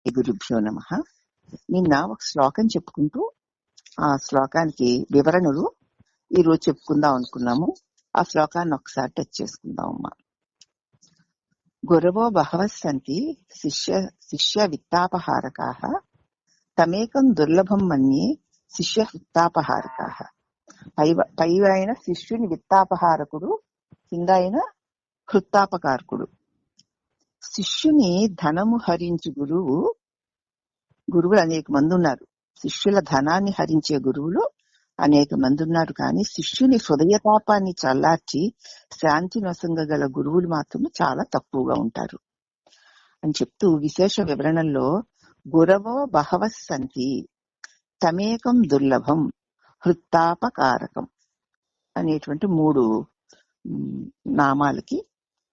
గురుభ్యో నమః. నిన్న ఒక శ్లోకం చెప్పుకుంటూ ఆ శ్లోకానికి వివరణలు ఈ రోజు చెప్పుకుందాం అనుకున్నాము. ఆ శ్లోకాన్ని ఒకసారి టచ్ చేసుకుందాం అమ్మా. గురవో బహవః సంతి శిష్య విత్తాపహారకాః తమేకం దుర్లభం మన్యే శిష్య విత్తాపహారకాః. పైవైన శిష్యుని విత్తాపహారకుడు, కింద అయిన హృత్తాపకారకుడు. శిష్యుని ధనము హరించి గురువులు అనేక మంది ఉన్నారు. శిష్యుల ధనాన్ని హరించే గురువులు అనేక మంది ఉన్నారు. కానీ శిష్యుని హృదయతాపాన్ని చల్లార్చి శాంతి నొసంగగల గురువులు మాత్రం చాలా తక్కువగా ఉంటారు అని చెప్తూ విశేష వివరణల్లో గురవో బహవః సంతి తమేకం దుర్లభం హృత్తాపకారకం అనేటువంటి 3 నామాలకి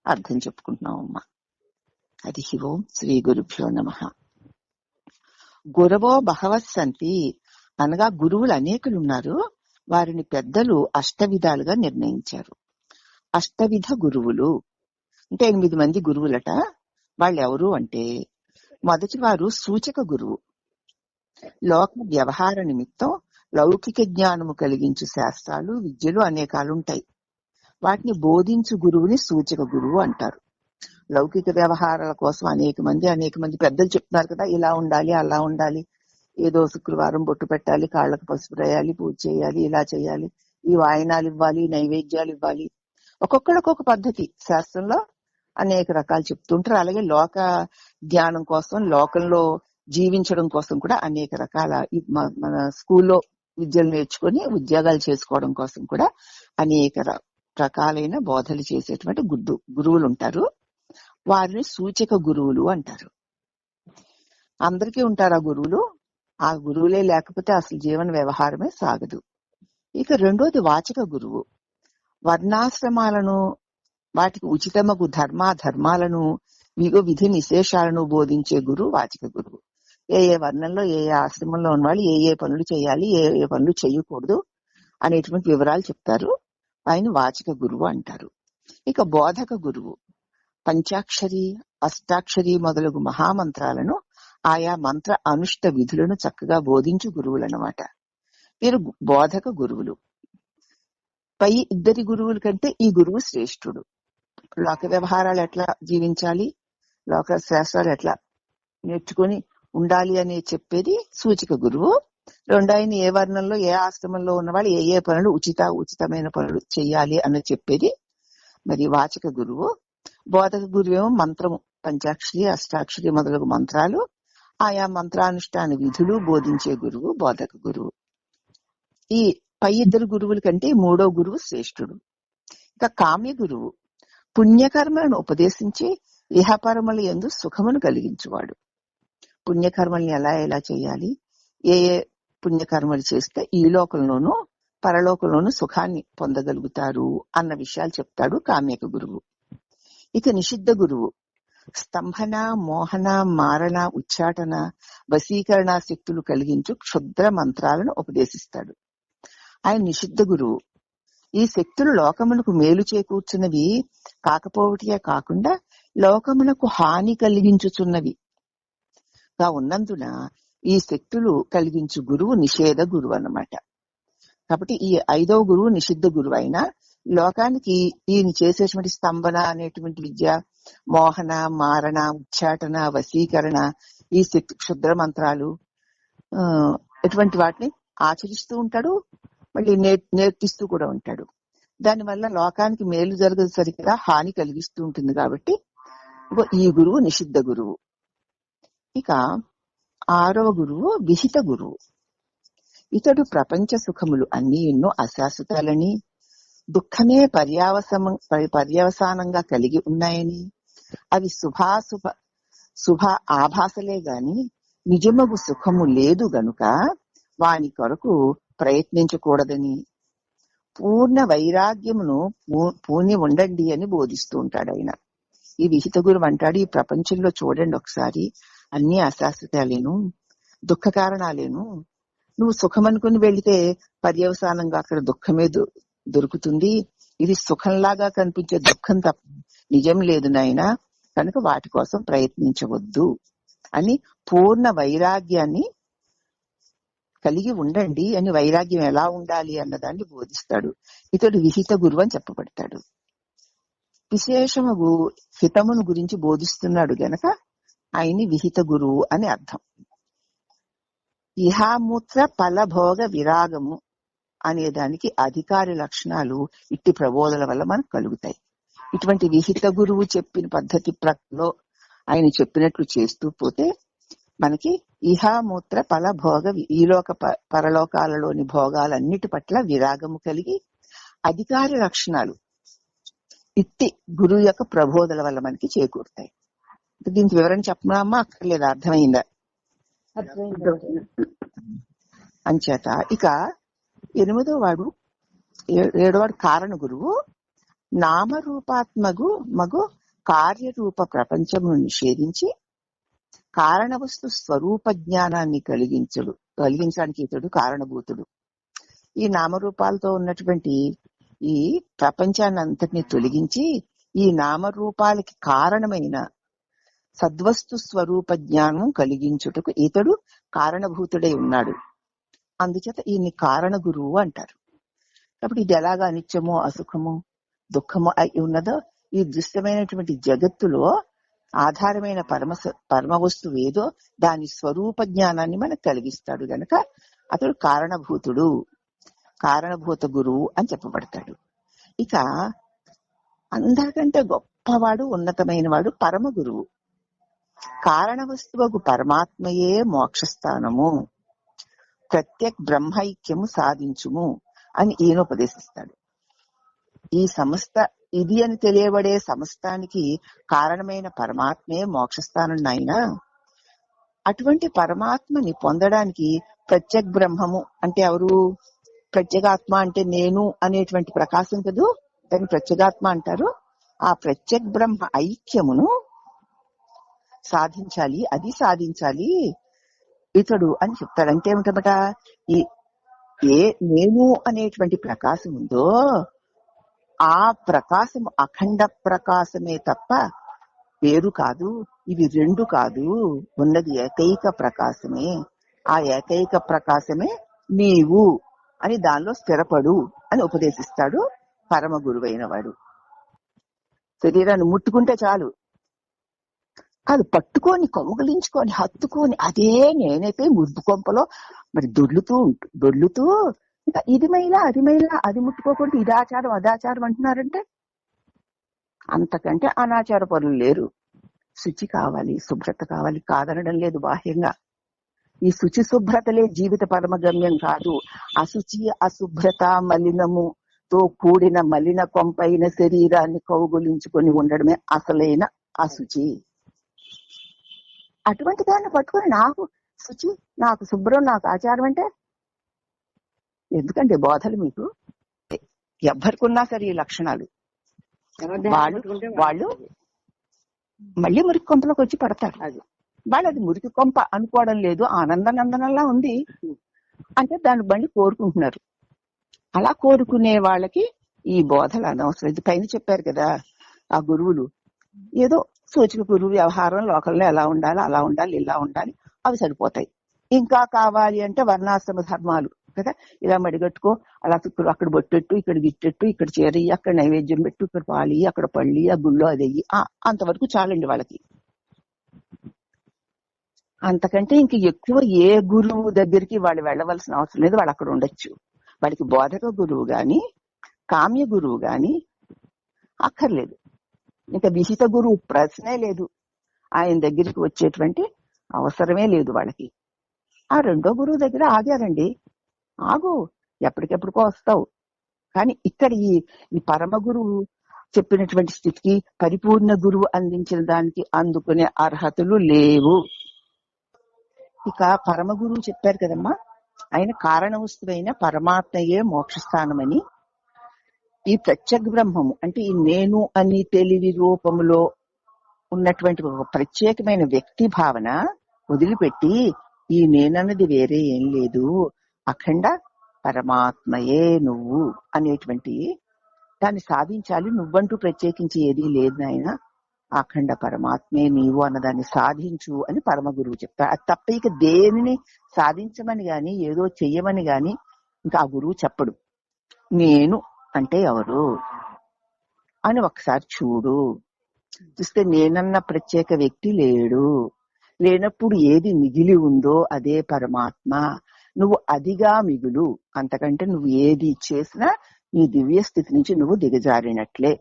అర్థం చెప్పుకుంటున్నాం అమ్మా. హరి ఓం శ్రీ గురుభ్యో నమః. గురవో బహవః సంతి అనగా గురువులు అనేకులు ఉన్నారు. వారిని పెద్దలు అష్టవిధాలుగా నిర్ణయించారు. అష్టవిధ గురువులు అంటే 8 మంది గురువులట. వాళ్ళు ఎవరు అంటే, మొదటి వారు సూచక గురువు. లోక వ్యవహార నిమిత్తం లౌకిక జ్ఞానము కలిగించు శాస్త్రాలు, విద్యలు అనేకాలుంటాయి. వాటిని బోధించు గురువుని సూచక గురువు అంటారు. లౌకిక వ్యవహారాల కోసం అనేక మంది పెద్దలు చెప్తున్నారు కదా, ఇలా ఉండాలి, అలా ఉండాలి, ఏదో శుక్రవారం బొట్టు పెట్టాలి, కాళ్ళకు పసుపు రాయాలి, పూజ చేయాలి, ఇలా చేయాలి, ఈ వాయనాలు ఇవ్వాలి, నైవేద్యాలు ఇవ్వాలి. ఒక్కొక్కడికొక పద్ధతి శాస్త్రంలో అనేక రకాలు చెప్తుంటారు. అలాగే లోక జ్ఞానం కోసం, లోకంలో జీవించడం కోసం కూడా అనేక రకాల మన స్కూల్లో విద్యలు నేర్చుకొని ఉద్యోగాలు చేసుకోవడం కోసం కూడా అనేక రకాలైన బోధలు చేసేటువంటి గురువులు ఉంటారు. వారిని సూచక గురువులు అంటారు. అందరికీ ఉంటారు ఆ గురువులు. ఆ గురువులే లేకపోతే అసలు జీవన వ్యవహారమే సాగదు. ఇక రెండోది వాచక గురువు. వర్ణాశ్రమాలను, వాటికి ఉచితమగు ధర్మాలను, విధి నిశేషాలను బోధించే గురువు వాచక గురువు. ఏ వర్ణంలో, ఏ ఆశ్రమంలో ఉన్నవాళ్ళు ఏ పనులు చేయాలి, ఏ పనులు చేయకూడదు అనేటువంటి వివరాలు చెప్తారు. ఆయన వాచక గురువు అంటారు. ఇక బోధక గురువు పంచాక్షరి, అష్టాక్షరి మొదలగు మహామంత్రాలను, ఆయా మంత్ర అనుష్ఠ విధులను చక్కగా బోధించు గురువులు అన్నమాట. వీరు బోధక గురువులు. పై 2 గురువుల కంటే ఈ గురువు శ్రేష్ఠుడు. లోక వ్యవహారాలు ఎట్లా జీవించాలి, లోక శాస్త్రాలు ఎట్లా నేర్చుకుని ఉండాలి అని చెప్పేది సూచిక గురువు. రెండో ఆయన ఏ వర్ణంలో, ఏ ఆశ్రమంలో ఉన్న వాళ్ళు ఏ పనులు ఉచితమైన పనులు చెయ్యాలి అని చెప్పేది మరి వాచక గురువు. బోధక గురువు ఏమో మంత్రము, పంచాక్షరి, అష్టాక్షరి మొదలగు మంత్రాలు, ఆయా మంత్రానుష్ఠాన విధులు బోధించే గురువు బోధక గురువు. ఈ పై 2 గురువుల కంటే 3వ గురువు శ్రేష్ఠుడు. ఇక కామ్య గురువు పుణ్యకర్మలను ఉపదేశించి ఇహపరముల యందు సుఖమును కలిగించువాడు. పుణ్యకర్మల్ని ఎలా చేయాలి, ఏ పుణ్యకర్మలు చేస్తే ఈ లోకంలోనూ పరలోకంలోనూ సుఖాన్ని పొందగలుగుతారు అన్న విషయాలు చెప్తాడు కామ్యక గురువు. ఇక నిషిద్ధ గురువు స్తంభన, మోహన, మారణ, ఉచ్చాటన, వశీకరణ శక్తులు కలిగించు క్షుద్ర మంత్రాలను ఉపదేశిస్తాడు. ఆయన నిషిద్ధ గురువు. ఈ శక్తులు లోకమునకు మేలు చేకూర్చున్నవి కాకపోవటే కాకుండా లోకమునకు హాని కలిగించుచున్నవి గా ఉన్నందున ఈ శక్తులు కలిగించు గురువు నిషేధ గురువు అన్నమాట. కాబట్టి ఈ 5వ గురువు నిషిద్ధ గురువు అయినా లోకానికి ఈయన చేసేటువంటి స్తంభన అనేటువంటి విద్య, మోహన, మారణ, ఉచ్చాటన, వశీకరణ, ఈ శక్తి క్షుద్ర మంత్రాలు ఇటువంటి వాటిని ఆచరిస్తూ ఉంటాడు, మళ్ళీ నేర్పిస్తూ కూడా ఉంటాడు. దానివల్ల లోకానికి మేలు జరగదు సరిగ్గా హాని కలిగిస్తూ ఉంటుంది. కాబట్టి ఈ గురువు నిషిద్ధ గురువు. ఇక 6వ గురువు విహిత గురువు. ఇతడు ప్రపంచ సుఖములు అన్ని ఎన్నో అశాశ్వతాలని, దుఃఖమే పర్యవసానంగా కలిగి ఉన్నాయని, అవి శుభ ఆభాసలే గాని నిజమగు సుఖము లేదు గనుక వాని కొరకు ప్రయత్నించకూడదని, పూర్ణ వైరాగ్యమును పూని ఉండండి అని బోధిస్తూ ఉంటాడు ఆయన. ఈ విహిత గురువు అంటాడు, ఈ ప్రపంచంలో చూడండి ఒకసారి, అన్ని అశాశ్వతాలేను, దుఃఖ కారణాలేను. నువ్వు సుఖం అనుకుని వెళితే పర్యవసానంగా అక్కడ దుఃఖమే దొరుకుతుంది. ఇది సుఖంలాగా కనిపించే దుఃఖం తప్ప నిజం లేదు నాయనా, కనుక వాటి కోసం ప్రయత్నించవద్దు అని పూర్ణ వైరాగ్యాన్ని కలిగి ఉండండి అని, వైరాగ్యం ఎలా ఉండాలి అన్నదాన్ని బోధిస్తాడు. ఇతడు విహిత గురువు అని చెప్పబడతాడు. విశేషము హితమును గురించి బోధిస్తున్నాడు గనక ఆయన్ని విహిత గురువు అని అర్థం. ఇహామూత్ర ఫలభోగ విరాగము అనే దానికి అధికారి లక్షణాలు ఇట్టి ప్రబోధల వల్ల మనకు కలుగుతాయి. ఇటువంటి విహిత గురువు చెప్పిన పద్ధతి ప్రక్లో ఆయన చెప్పినట్లు చేస్తూ పోతే మనకి ఇహామూత్ర ఫలభోగ ఈలోక పరలోకాలలోని భోగాలన్నిటి పట్ల విరాగము కలిగి అధికారి లక్షణాలు ఇట్టి గురువు యొక్క ప్రబోధల వల్ల మనకి చేకూరుతాయి. దీనికి వివరణ చెప్పమా అక్కర్లేదా? అర్థమైందా? అంచేత ఇక 8వ వాడు 7వ వాడు కారణ గురువు. నామరూపాత్మగు మగు కార్యరూప ప్రపంచమును నిషేధించి కారణ వస్తు స్వరూప జ్ఞానాన్ని కలిగించడానికి ఇతడు కారణభూతుడు. ఈ నామరూపాలతో ఉన్నటువంటి ఈ ప్రపంచాన్ని అంతటిని తొలగించి ఈ నామరూపాలకి కారణమైన సద్వస్తు స్వరూప జ్ఞానం కలిగించుటకు ఇతడు కారణభూతుడై ఉన్నాడు. అందుచేత ఈయన్ని కారణ గురువు అంటారు. కాబట్టి ఇది ఎలాగా అనిత్యమో అసుఖమో దుఃఖమో అయి ఉన్నదో ఈ దృశ్యమైనటువంటి జగత్తులో ఆధారమైన పరమ వస్తువు ఏదో దాని స్వరూప జ్ఞానాన్ని మనకు కలిగిస్తాడు గనక అతడు కారణభూతుడు, కారణభూత గురువు అని చెప్పబడతాడు. ఇక అందరికంటే గొప్పవాడు, ఉన్నతమైన వాడు పరమ గురువు. కారణ వస్తువుకు పరమాత్మయే మోక్షస్థానము, ప్రత్యేక బ్రహ్మైక్యము సాధించుము అని ఈయన ఉపదేశిస్తాడు. ఈ సమస్త ఇది అని తెలియబడే సమస్తానికి కారణమైన పరమాత్మే మోక్షస్థానం నాయన. అటువంటి పరమాత్మని పొందడానికి ప్రత్యేక బ్రహ్మము అంటే ఎవరు? ప్రత్యేగాత్మ అంటే నేను అనేటువంటి ప్రకాశం కదూ, దాన్ని ప్రత్యేగాత్మ అంటారు. ఆ ప్రత్యేక బ్రహ్మ ఐక్యమును సాధించాలి, అది సాధించాలి ఇతడు అని చెప్తాడు. అంటే ఏమిటన్నమాట, ఈ ఏ నేను అనేటువంటి ప్రకాశం ఉందో ఆ ప్రకాశం అఖండ ప్రకాశమే తప్ప వేరు కాదు, ఇవి రెండు కాదు, ఉన్నది ఏకైక ప్రకాశమే. ఆ ఏకైక ప్రకాశమే నీవు అని దానిలో స్థిరపడు అని ఉపదేశిస్తాడు పరమ గురువైన వాడు. శరీరాన్ని ముట్టుకుంటే చాలు, అది పట్టుకొని కొమ్మగలించుకొని హత్తుకొని అదే నేనైతే ముద్దు కొంపలో మరి దొర్లుతూ ఇంకా ఇది మైలా అది మైలా, అది ముట్టుకోకూడదు, ఇది ఆచారం అదాచారం అంటున్నారంటే అంతకంటే అనాచార పనులు లేరు. శుచి కావాలి, శుభ్రత కావాలి, కాదనడం లేదు బాహ్యంగా. ఈ శుచి శుభ్రతలే జీవిత పరమగమ్యం కాదు. అశుచి అశుభ్రత మలినముతో కూడిన మలిన కొంపైన శరీరాన్ని కౌగులించుకొని ఉండడమే అసలైన అశుచి. అటువంటి దాన్ని పట్టుకొని నాకు శుచి, నాకు శుభ్రం, నాకు ఆచారం అంటే ఎందుకంటే బోధలు మీకు ఎవ్వరికున్నా సరే ఈ లక్షణాలు వాళ్ళు మళ్ళీ మురికి కొంపలోకి వచ్చి పడతారు. వాళ్ళు అది మురికి కొంప అనుకోవడం లేదు, ఆనందనందనలా ఉంది అంటే దాన్ని బండి కోరుకుంటున్నారు. అలా కోరుకునే వాళ్ళకి ఈ బోధలు అనవసరం. ఇది పైన చెప్పారు కదా ఆ గురువులు, ఏదో సూచక గురువు వ్యవహారం లోకల్లో ఎలా ఉండాలి, అలా ఉండాలి, ఇలా ఉండాలి, అవి సరిపోతాయి. ఇంకా కావాలి అంటే వర్ణాశ్రమ ధర్మాలు కదా, ఇలా మడిగట్టుకో, అలా అక్కడ బొట్టెట్టు, ఇక్కడ గిట్టెట్టు, ఇక్కడ చేరయ్యి, అక్కడ నైవేద్యం పెట్టు, ఇక్కడ పాలి, అక్కడ పళ్ళి, ఆ గుళ్ళో అదయ్యి, అంతవరకు చాలండి వాళ్ళకి. అంతకంటే ఇంక ఎక్కువ ఏ గురువు దగ్గరికి వాళ్ళు వెళ్ళవలసిన అవసరం లేదు. వాళ్ళు అక్కడ ఉండొచ్చు. వాళ్ళకి బోధక గురువు గాని కామ్య గురువు గాని అక్కర్లేదు. ఇంకా విహిత గురువు ప్రశ్నే లేదు, ఆయన దగ్గరికి వచ్చేటువంటి అవసరమే లేదు వాళ్ళకి. ఆ రెండో గురువు దగ్గర ఆగారండి, ఆగు, ఎప్పటికెప్పటికో వస్తావు. కానీ ఇక్కడ ఈ పరమ గురువు చెప్పినటువంటి స్థితికి పరిపూర్ణ గురువు అందించిన దానికి అందుకునే అర్హతలు లేవు. ఇక పరమ గురువు చెప్పారు కదమ్మా, ఆయన కారణ వస్తువైన పరమాత్మయే మోక్షస్థానమని, ఈ ప్రత్యేక బ్రహ్మము అంటే ఈ నేను అని తెలివి రూపంలో ఉన్నటువంటి ఒక ప్రత్యేకమైన వ్యక్తి భావన వదిలిపెట్టి ఈ నేనన్నది వేరే ఏం లేదు, అఖండ పరమాత్మయే నువ్వు అనేటువంటి దాన్ని సాధించాలి. నువ్వంటూ ప్రత్యేకించి ఏదీ లేదు నాయన అఖండ పరమాత్మే నీవు అన్నదాన్ని సాధించు అని పరమ గురువు చెప్తాడు. అది తప్ప ఇక దేనిని సాధించమని గాని ఏదో చెయ్యమని గాని ఇంకా ఆ గురువు చెప్పడు. నేను అంటే ఎవరు అని ఒకసారి చూడు. చూస్తే నేనన్న ప్రత్యేక వ్యక్తి లేడు. లేనప్పుడు ఏది మిగిలి ఉందో అదే పరమాత్మ. నువ్వు అదిగా మిగులు. అంతకంటే నువ్వు ఏది చేసినా నీ దివ్య స్థితి నుంచి నువ్వు దిగజారినట్లే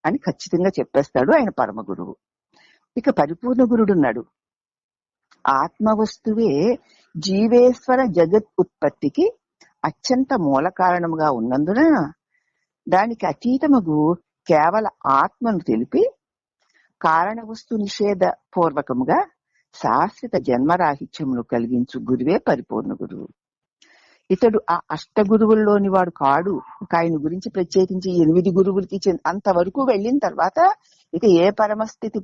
అని ఖచ్చితంగా చెప్పేస్తాడు ఆయన పరమ గురువు. ఇక పరిపూర్ణ గురుడు ఉన్నాడు. ఆత్మ వస్తువే జీవేశ్వర జగత్ ఉత్పత్తికి అత్యంత మూల కారణముగా ఉన్నందున దానికి అతీతమగు కేవల ఆత్మను తెలిపి కారణ వస్తు నిషేధ పూర్వకముగా శాశ్వత జన్మరాహిత్యమును కలిగించు గురువే పరిపూర్ణ గురువు. ఇతడు ఆ అష్ట గురువుల్లోని వాడు కాడు. ఆయన గురించి ప్రత్యేకించి 8 గురువులకి అంతవరకు వెళ్ళిన తర్వాత ఇక ఏ పరమస్థితి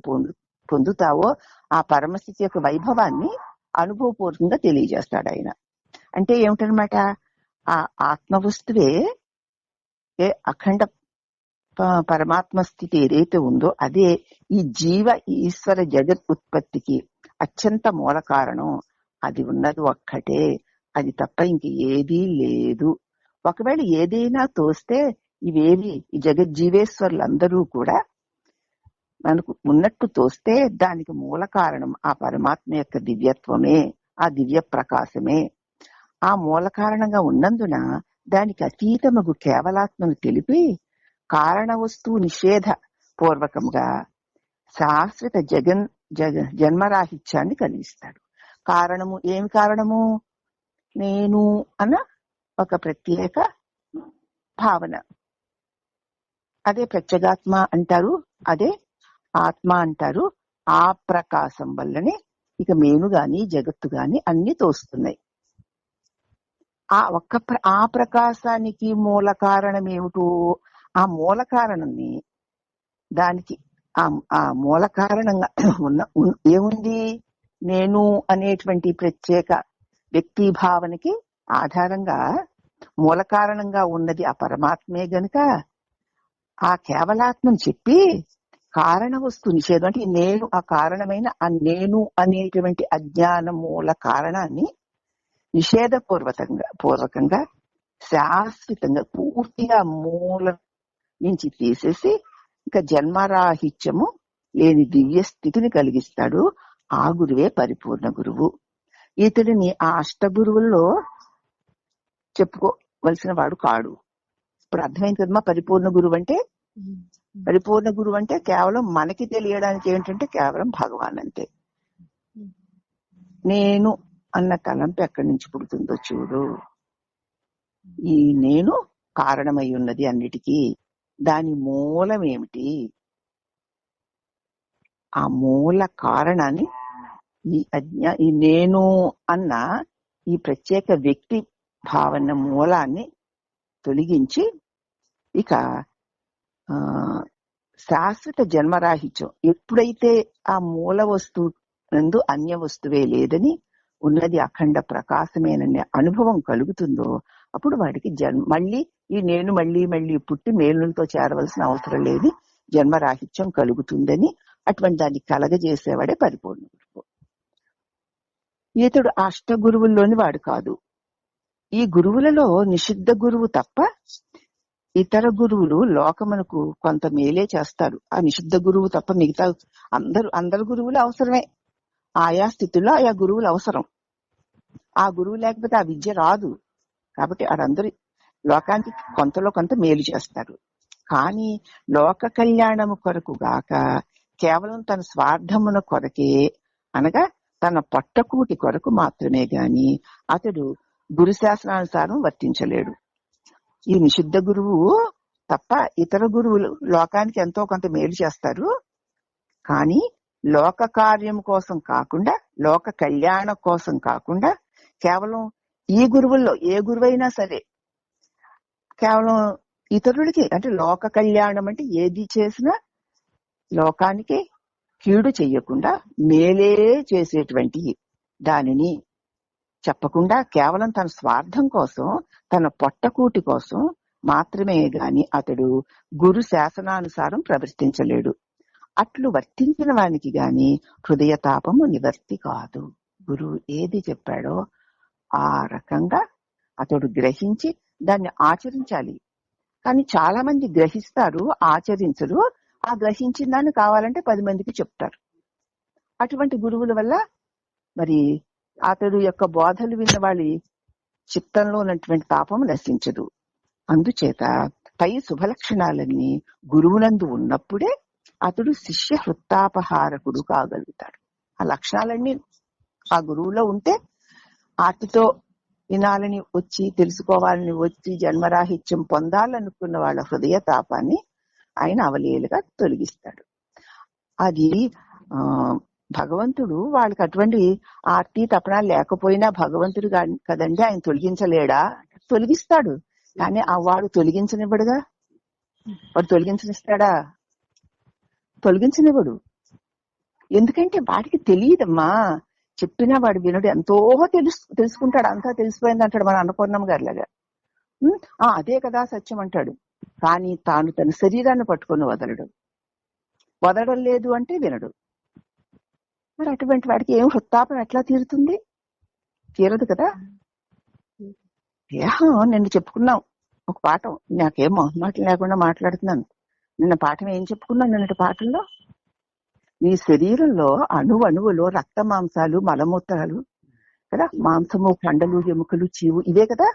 పొందుతావో ఆ పరమస్థితి యొక్క వైభవాన్ని అనుభవపూర్వకంగా తెలియజేస్తాడు ఆయన. అంటే ఏమిటనమాట, ఆ ఆత్మవస్తువే ఏ అఖండ పరమాత్మ స్థితి ఏదైతే ఉందో అదే ఈ జీవ ఈశ్వర జగత్ ఉత్పత్తికి అత్యంత మూల కారణం. అది ఉన్నది ఒక్కటే, అది తప్ప ఇంక ఏదీ లేదు. ఒకవేళ ఏదైనా తోస్తే ఇవేవి ఈ జగజ్జీవేశ్వరులందరూ కూడా మనకు ఉన్నట్టు తోస్తే దానికి మూల కారణం ఆ పరమాత్మ యొక్క దివ్యత్వమే, ఆ దివ్య ప్రకాశమే. ఆ మూల కారణంగా ఉన్నందున దానికి అతీతమగు కేవలాత్మను తెలిపి కారణ వస్తువు నిషేధ పూర్వకంగా శాశ్వత జన్మరాహిత్యాన్ని కలిగిస్తాడు. కారణము ఏమి కారణము? నేను అన్న ఒక ప్రత్యేక భావన. అదే ప్రత్యేగాత్మ అంటారు, అదే ఆత్మ అంటారు. ఆ ప్రకాశం వల్లనే ఇక మేను గాని జగత్తు గాని అన్ని తోస్తున్నాయి. ఆ ప్రకాశానికి మూల కారణం ఏమిటో, ఆ మూల కారణాన్ని దానికి ఆ మూల కారణంగా ఏముంది? నేను అనేటువంటి ప్రత్యేక వ్యక్తి భావనకి ఆధారంగా మూల కారణంగా ఉన్నది ఆ పరమాత్మే గనుక ఆ కేవలాత్మను చెప్పి కారణ వస్తు నిషేధం అంటే నేను ఆ కారణమైన ఆ నేను అనేటువంటి అజ్ఞాన మూల కారణాన్ని నిషేధ పూర్వకంగా శాశ్వతంగా పూర్తిగా మూల నుంచి తీసేసి ఇంకా జన్మరాహిత్యము లేని దివ్య స్థితిని కలిగిస్తాడు. ఆ గురువే పరిపూర్ణ గురువు. ఇతడిని ఆ అష్ట గురువుల్లో చెప్పుకోవలసిన వాడు కాడు. ఇప్పుడు అర్థమైంది కదమ్మా పరిపూర్ణ గురువు అంటే. పరిపూర్ణ గురువు అంటే కేవలం మనకి తెలియడానికి ఏంటంటే కేవలం భగవాన్ అంతే. నేను అన్న తలంపు ఎక్కడి నుంచి పుడుతుందో చూడు. ఈ నేను కారణమై ఉన్నది అన్నిటికీ. దాని మూలం ఏమిటి? ఆ మూల కారణాన్ని ఈ నేను అన్న ఈ ప్రత్యేక వ్యక్తి భావన మూలాన్ని తొలగించి ఇక శాశ్వత జన్మరాహిత్యం ఎప్పుడైతే ఆ మూల వస్తువు నందు అన్య వస్తువే లేదని ఉన్నది అఖండ ప్రకాశమేననే అనుభవం కలుగుతుందో అప్పుడు వాడికి మళ్ళీ ఈ నేను మళ్ళీ మళ్ళీ పుట్టి మేలులతో చేరవలసిన అవసరం లేదు, జన్మరాహిత్యం కలుగుతుందని అటువంటి దాన్ని కలగజేసేవాడే పరిపూర్ణ గురువు. ఇతడు అష్ట గురువుల్లోని వాడు కాదు. ఈ గురువులలో నిషిద్ధ గురువు తప్ప ఇతర గురువులు లోకమునకు కొంత మేలే చేస్తారు. ఆ నిషిద్ధ గురువు తప్ప మిగతా అందరు గురువులు అవసరమే. ఆయా స్థితిలో ఆయా గురువులు అవసరం. ఆ గురువు లేకపోతే ఆ విద్య రాదు. కాబట్టి వారందరూ లోకానికి కొంతలో కొంత మేలు చేస్తారు. కానీ లోక కళ్యాణము కొరకు గాక కేవలం తన స్వార్థమున కొరకే అనగా తన పొట్టకూటి కొరకు మాత్రమే గాని అతడు గురు శాసనానుసారం వర్తించలేడు. ఈ నిషిద్ధ గురువు తప్ప ఇతర గురువులు లోకానికి ఎంతో కొంత మేలు చేస్తారు. కానీ లోక కార్యం కోసం కాకుండా, లోక కళ్యాణం కోసం కాకుండా కేవలం ఈ గురువుల్లో ఏ గురువైనా సరే కేవలం ఇతరులకి అంటే లోక కళ్యాణం అంటే ఏది చేసినా లోకానికి కీడు చెయ్యకుండా మేలే చేసేటువంటి దానిని చెప్పకుండా కేవలం తన స్వార్థం కోసం, తన పొట్టకూటి కోసం మాత్రమే గాని అతడు గురు శాసనానుసారం ప్రవర్తించలేడు. అట్లు వర్తించిన వానికి గాని హృదయ తాపము నివర్తి కాదు. గురువు ఏది చెప్పాడో ఆ రకంగా అతడు గ్రహించి దాన్ని ఆచరించాలి. కానీ చాలా మంది గ్రహిస్తారు, ఆచరించరు. ఆ గ్రహించిన దాన్ని కావాలంటే 10 మందికి చెప్తారు. అటువంటి గురువుల వల్ల మరి అతడు యొక్క బోధలు విన్న వాళ్ళ చిత్తంలో ఉన్నటువంటి తాపం నశించదు. అందుచేత పై శుభలక్షణాలన్నీ గురువునందు ఉన్నప్పుడే అతడు శిష్య హృత్తాపహారకుడు కాగలుగుతాడు. ఆ లక్షణాలన్నీ ఆ గురువులో ఉంటే ఆర్తితో వినాలని వచ్చి, తెలుసుకోవాలని వచ్చి, జన్మరాహిత్యం పొందాలనుకున్న వాళ్ళ హృదయ తాపాన్ని ఆయన అవలీలుగా తొలగిస్తాడు. అది భగవంతుడు వాళ్ళకి అటువంటి ఆర్తి తపన లేకపోయినా భగవంతుడు కదండి, ఆయన తొలగించలేడా? తొలగిస్తాడు. కానీ వాడు తొలగించనివ్వడుగా. వాడు తొలగించనిస్తాడా? తొలగించనివ్వడు. ఎందుకంటే వాడికి తెలియదమ్మా. చెప్పినా వాడు వినడు. ఎంతో తెలుసుకుంటాడు. అంతా తెలిసిపోయింది అంటాడు మన అన్నపూర్ణమ్మ గారిలాగా. అదే కదా సత్యం అంటాడు. కానీ తాను తన శరీరాన్ని పట్టుకొని వదలడం లేదు అంటే వినడు. మరి అటువంటి వాడికి ఏం హృత్తాపం ఎట్లా తీరుతుంది? తీరదు కదా. దేహం నిన్ను చెప్పుకున్నాం ఒక పాఠం. నాకేం మొహమాటం లేకుండా మాట్లాడుతున్నాను. నిన్న పాఠం ఏం చెప్పుకున్నాను? నిన్నటి పాఠంలో నీ శరీరంలో అణువులో రక్త మాంసాలు, మలమూత్రాలు కదా, మాంసము, కండలు, ఎముకలు, చీవు ఇవే కదా.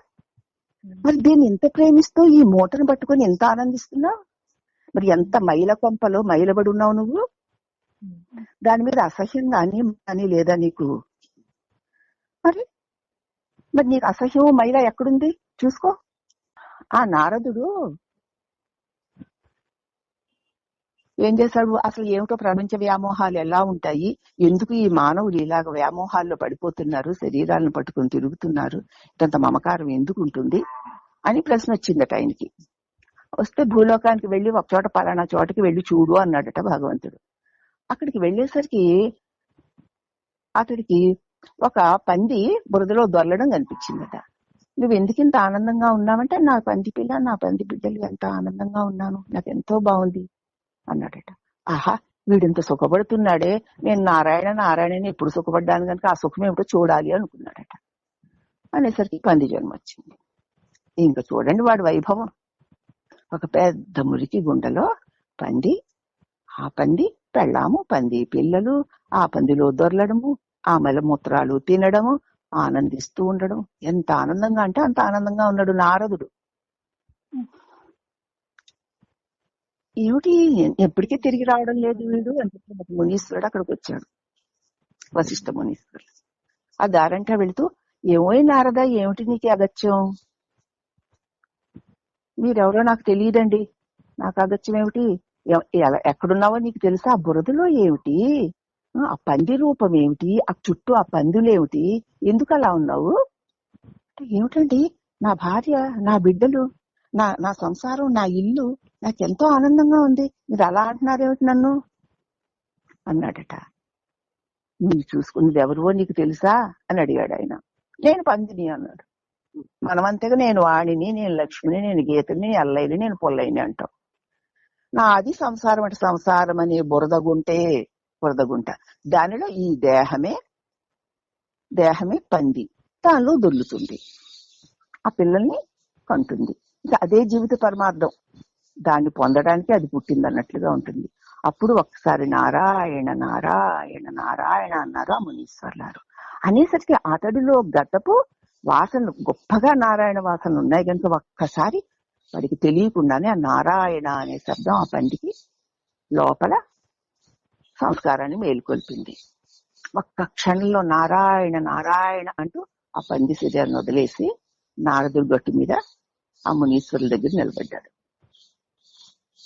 మరి దీన్ని ఎంత ప్రేమిస్తూ ఈ మూటను పట్టుకొని ఎంత ఆనందిస్తున్నావు? మరి ఎంత మైల కొంపలో మైలబడి ఉన్నావు నువ్వు. దాని మీద అసహ్యంగా అని లేదా నీకు? మరి నీకు అసహ్యం మైల ఎక్కడుంది చూసుకో. ఆ నారదుడు ఏం చేశాడు? అసలు ఏమిటో ప్రపంచ వ్యామోహాలు ఎలా ఉంటాయి, ఎందుకు ఈ మానవులు ఇలాగ వ్యామోహాల్లో పడిపోతున్నారు, శరీరాలను పట్టుకుని తిరుగుతున్నారు, ఇంత మమకారం ఎందుకు ఉంటుంది అని ప్రశ్న వచ్చిందట ఆయనకి. వస్తే భూలోకానికి వెళ్లి ఒక చోట పలానా చోటకి వెళ్లి చూడు అన్నాడట భగవంతుడు. అక్కడికి వెళ్లేసరికి అతడికి ఒక పంది బురదలో దొరలడం కనిపించిందట. నువ్వు ఎందుకు ఇంత ఆనందంగా ఉన్నావంటే, నా పంది పిల్ల, నా పంది బిడ్డలు ఎంత ఆనందంగా ఉన్నాను, నాకు ఎంతో బాగుంది అన్నాడట. ఆహా, వీడింత సుఖపడుతున్నాడే, నేను నారాయణని ఎప్పుడు సుఖపడ్డాను కనుక ఆ సుఖం ఏమిటో చూడాలి అనుకున్నాడట. అనేసరికి పంది జన్మ వచ్చింది. ఇంకా చూడండి వాడి వైభవం. ఒక పెద్ద మురికి గుండెలో పంది, ఆ పంది పెళ్ళాము, పంది పిల్లలు, ఆ పందిలో దొరలడము, ఆ మలమూత్రాలు తినడము, ఆనందిస్తూ ఉండడం. ఎంత ఆనందంగా అంటే అంత ఆనందంగా ఉన్నాడు నారదుడు. ఏమిటి ఎప్పటికీ తిరిగి రావడం లేదు వీడు అని చెప్పి మునీశ్వరుడు అక్కడికి వచ్చాడు, వశిష్ఠ మునీశ్వరుడు. ఆ దారంటా వెళుతూ, ఏమో నారదా, ఏమిటి నీకు అగత్యం? మీరెవరో నాకు తెలియదండి, నాకు అగత్యం ఏమిటి? ఎక్కడున్నావో నీకు తెలుసా? ఆ బురదలో ఏమిటి? ఆ పంది రూపం ఏమిటి? ఆ చుట్టూ ఆ పందులేమిటి? ఎందుకు అలా ఉన్నావు? ఏమిటండి, నా భార్య, నా బిడ్డలు, నా సంసారం, నా ఇల్లు, నాకెంతో ఆనందంగా ఉంది, మీరు అలా అంటున్నారేమిటి నన్ను అన్నాడట. నువ్వు చూసుకున్నది ఎవరివో నీకు తెలుసా అని అడిగాడు ఆయన. నేను పందిని అన్నాడు. మనమంతగా నేను వాణిని, నేను లక్ష్మిని, నేను గీతని, అల్లయ్యని, నేను పొల్లయ్యని అంటాం. నాది సంసారం అంటే సంసారం అనే బురదగుంట, దానిలో ఈ దేహమే పంది, దానిలో దొర్లుతుంది, ఆ పిల్లల్ని కంటుంది. ఇంకా అదే జీవిత పరమార్థం, దాన్ని పొందడానికి అది పుట్టింది అన్నట్లుగా ఉంటుంది. అప్పుడు ఒక్కసారి నారాయణ నారాయణ నారాయణ అన్నారు ఆ మునీశ్వర్లారు. అనేసరికి అతడిలో గతపు వాసనలు, గొప్పగా నారాయణ వాసనలు ఉన్నాయి కనుక ఒక్కసారి వాడికి తెలియకుండానే ఆ నారాయణ అనే శబ్దం ఆ పందికి లోపల సంస్కారాన్ని మేలుకొల్పింది. ఒక్క క్షణంలో నారాయణ నారాయణ అంటూ ఆ పంది శరీరాన్ని వదిలేసి నారదుడి గట్టు మీద ఆ మునీశ్వరుల దగ్గర నిలబడ్డాడు.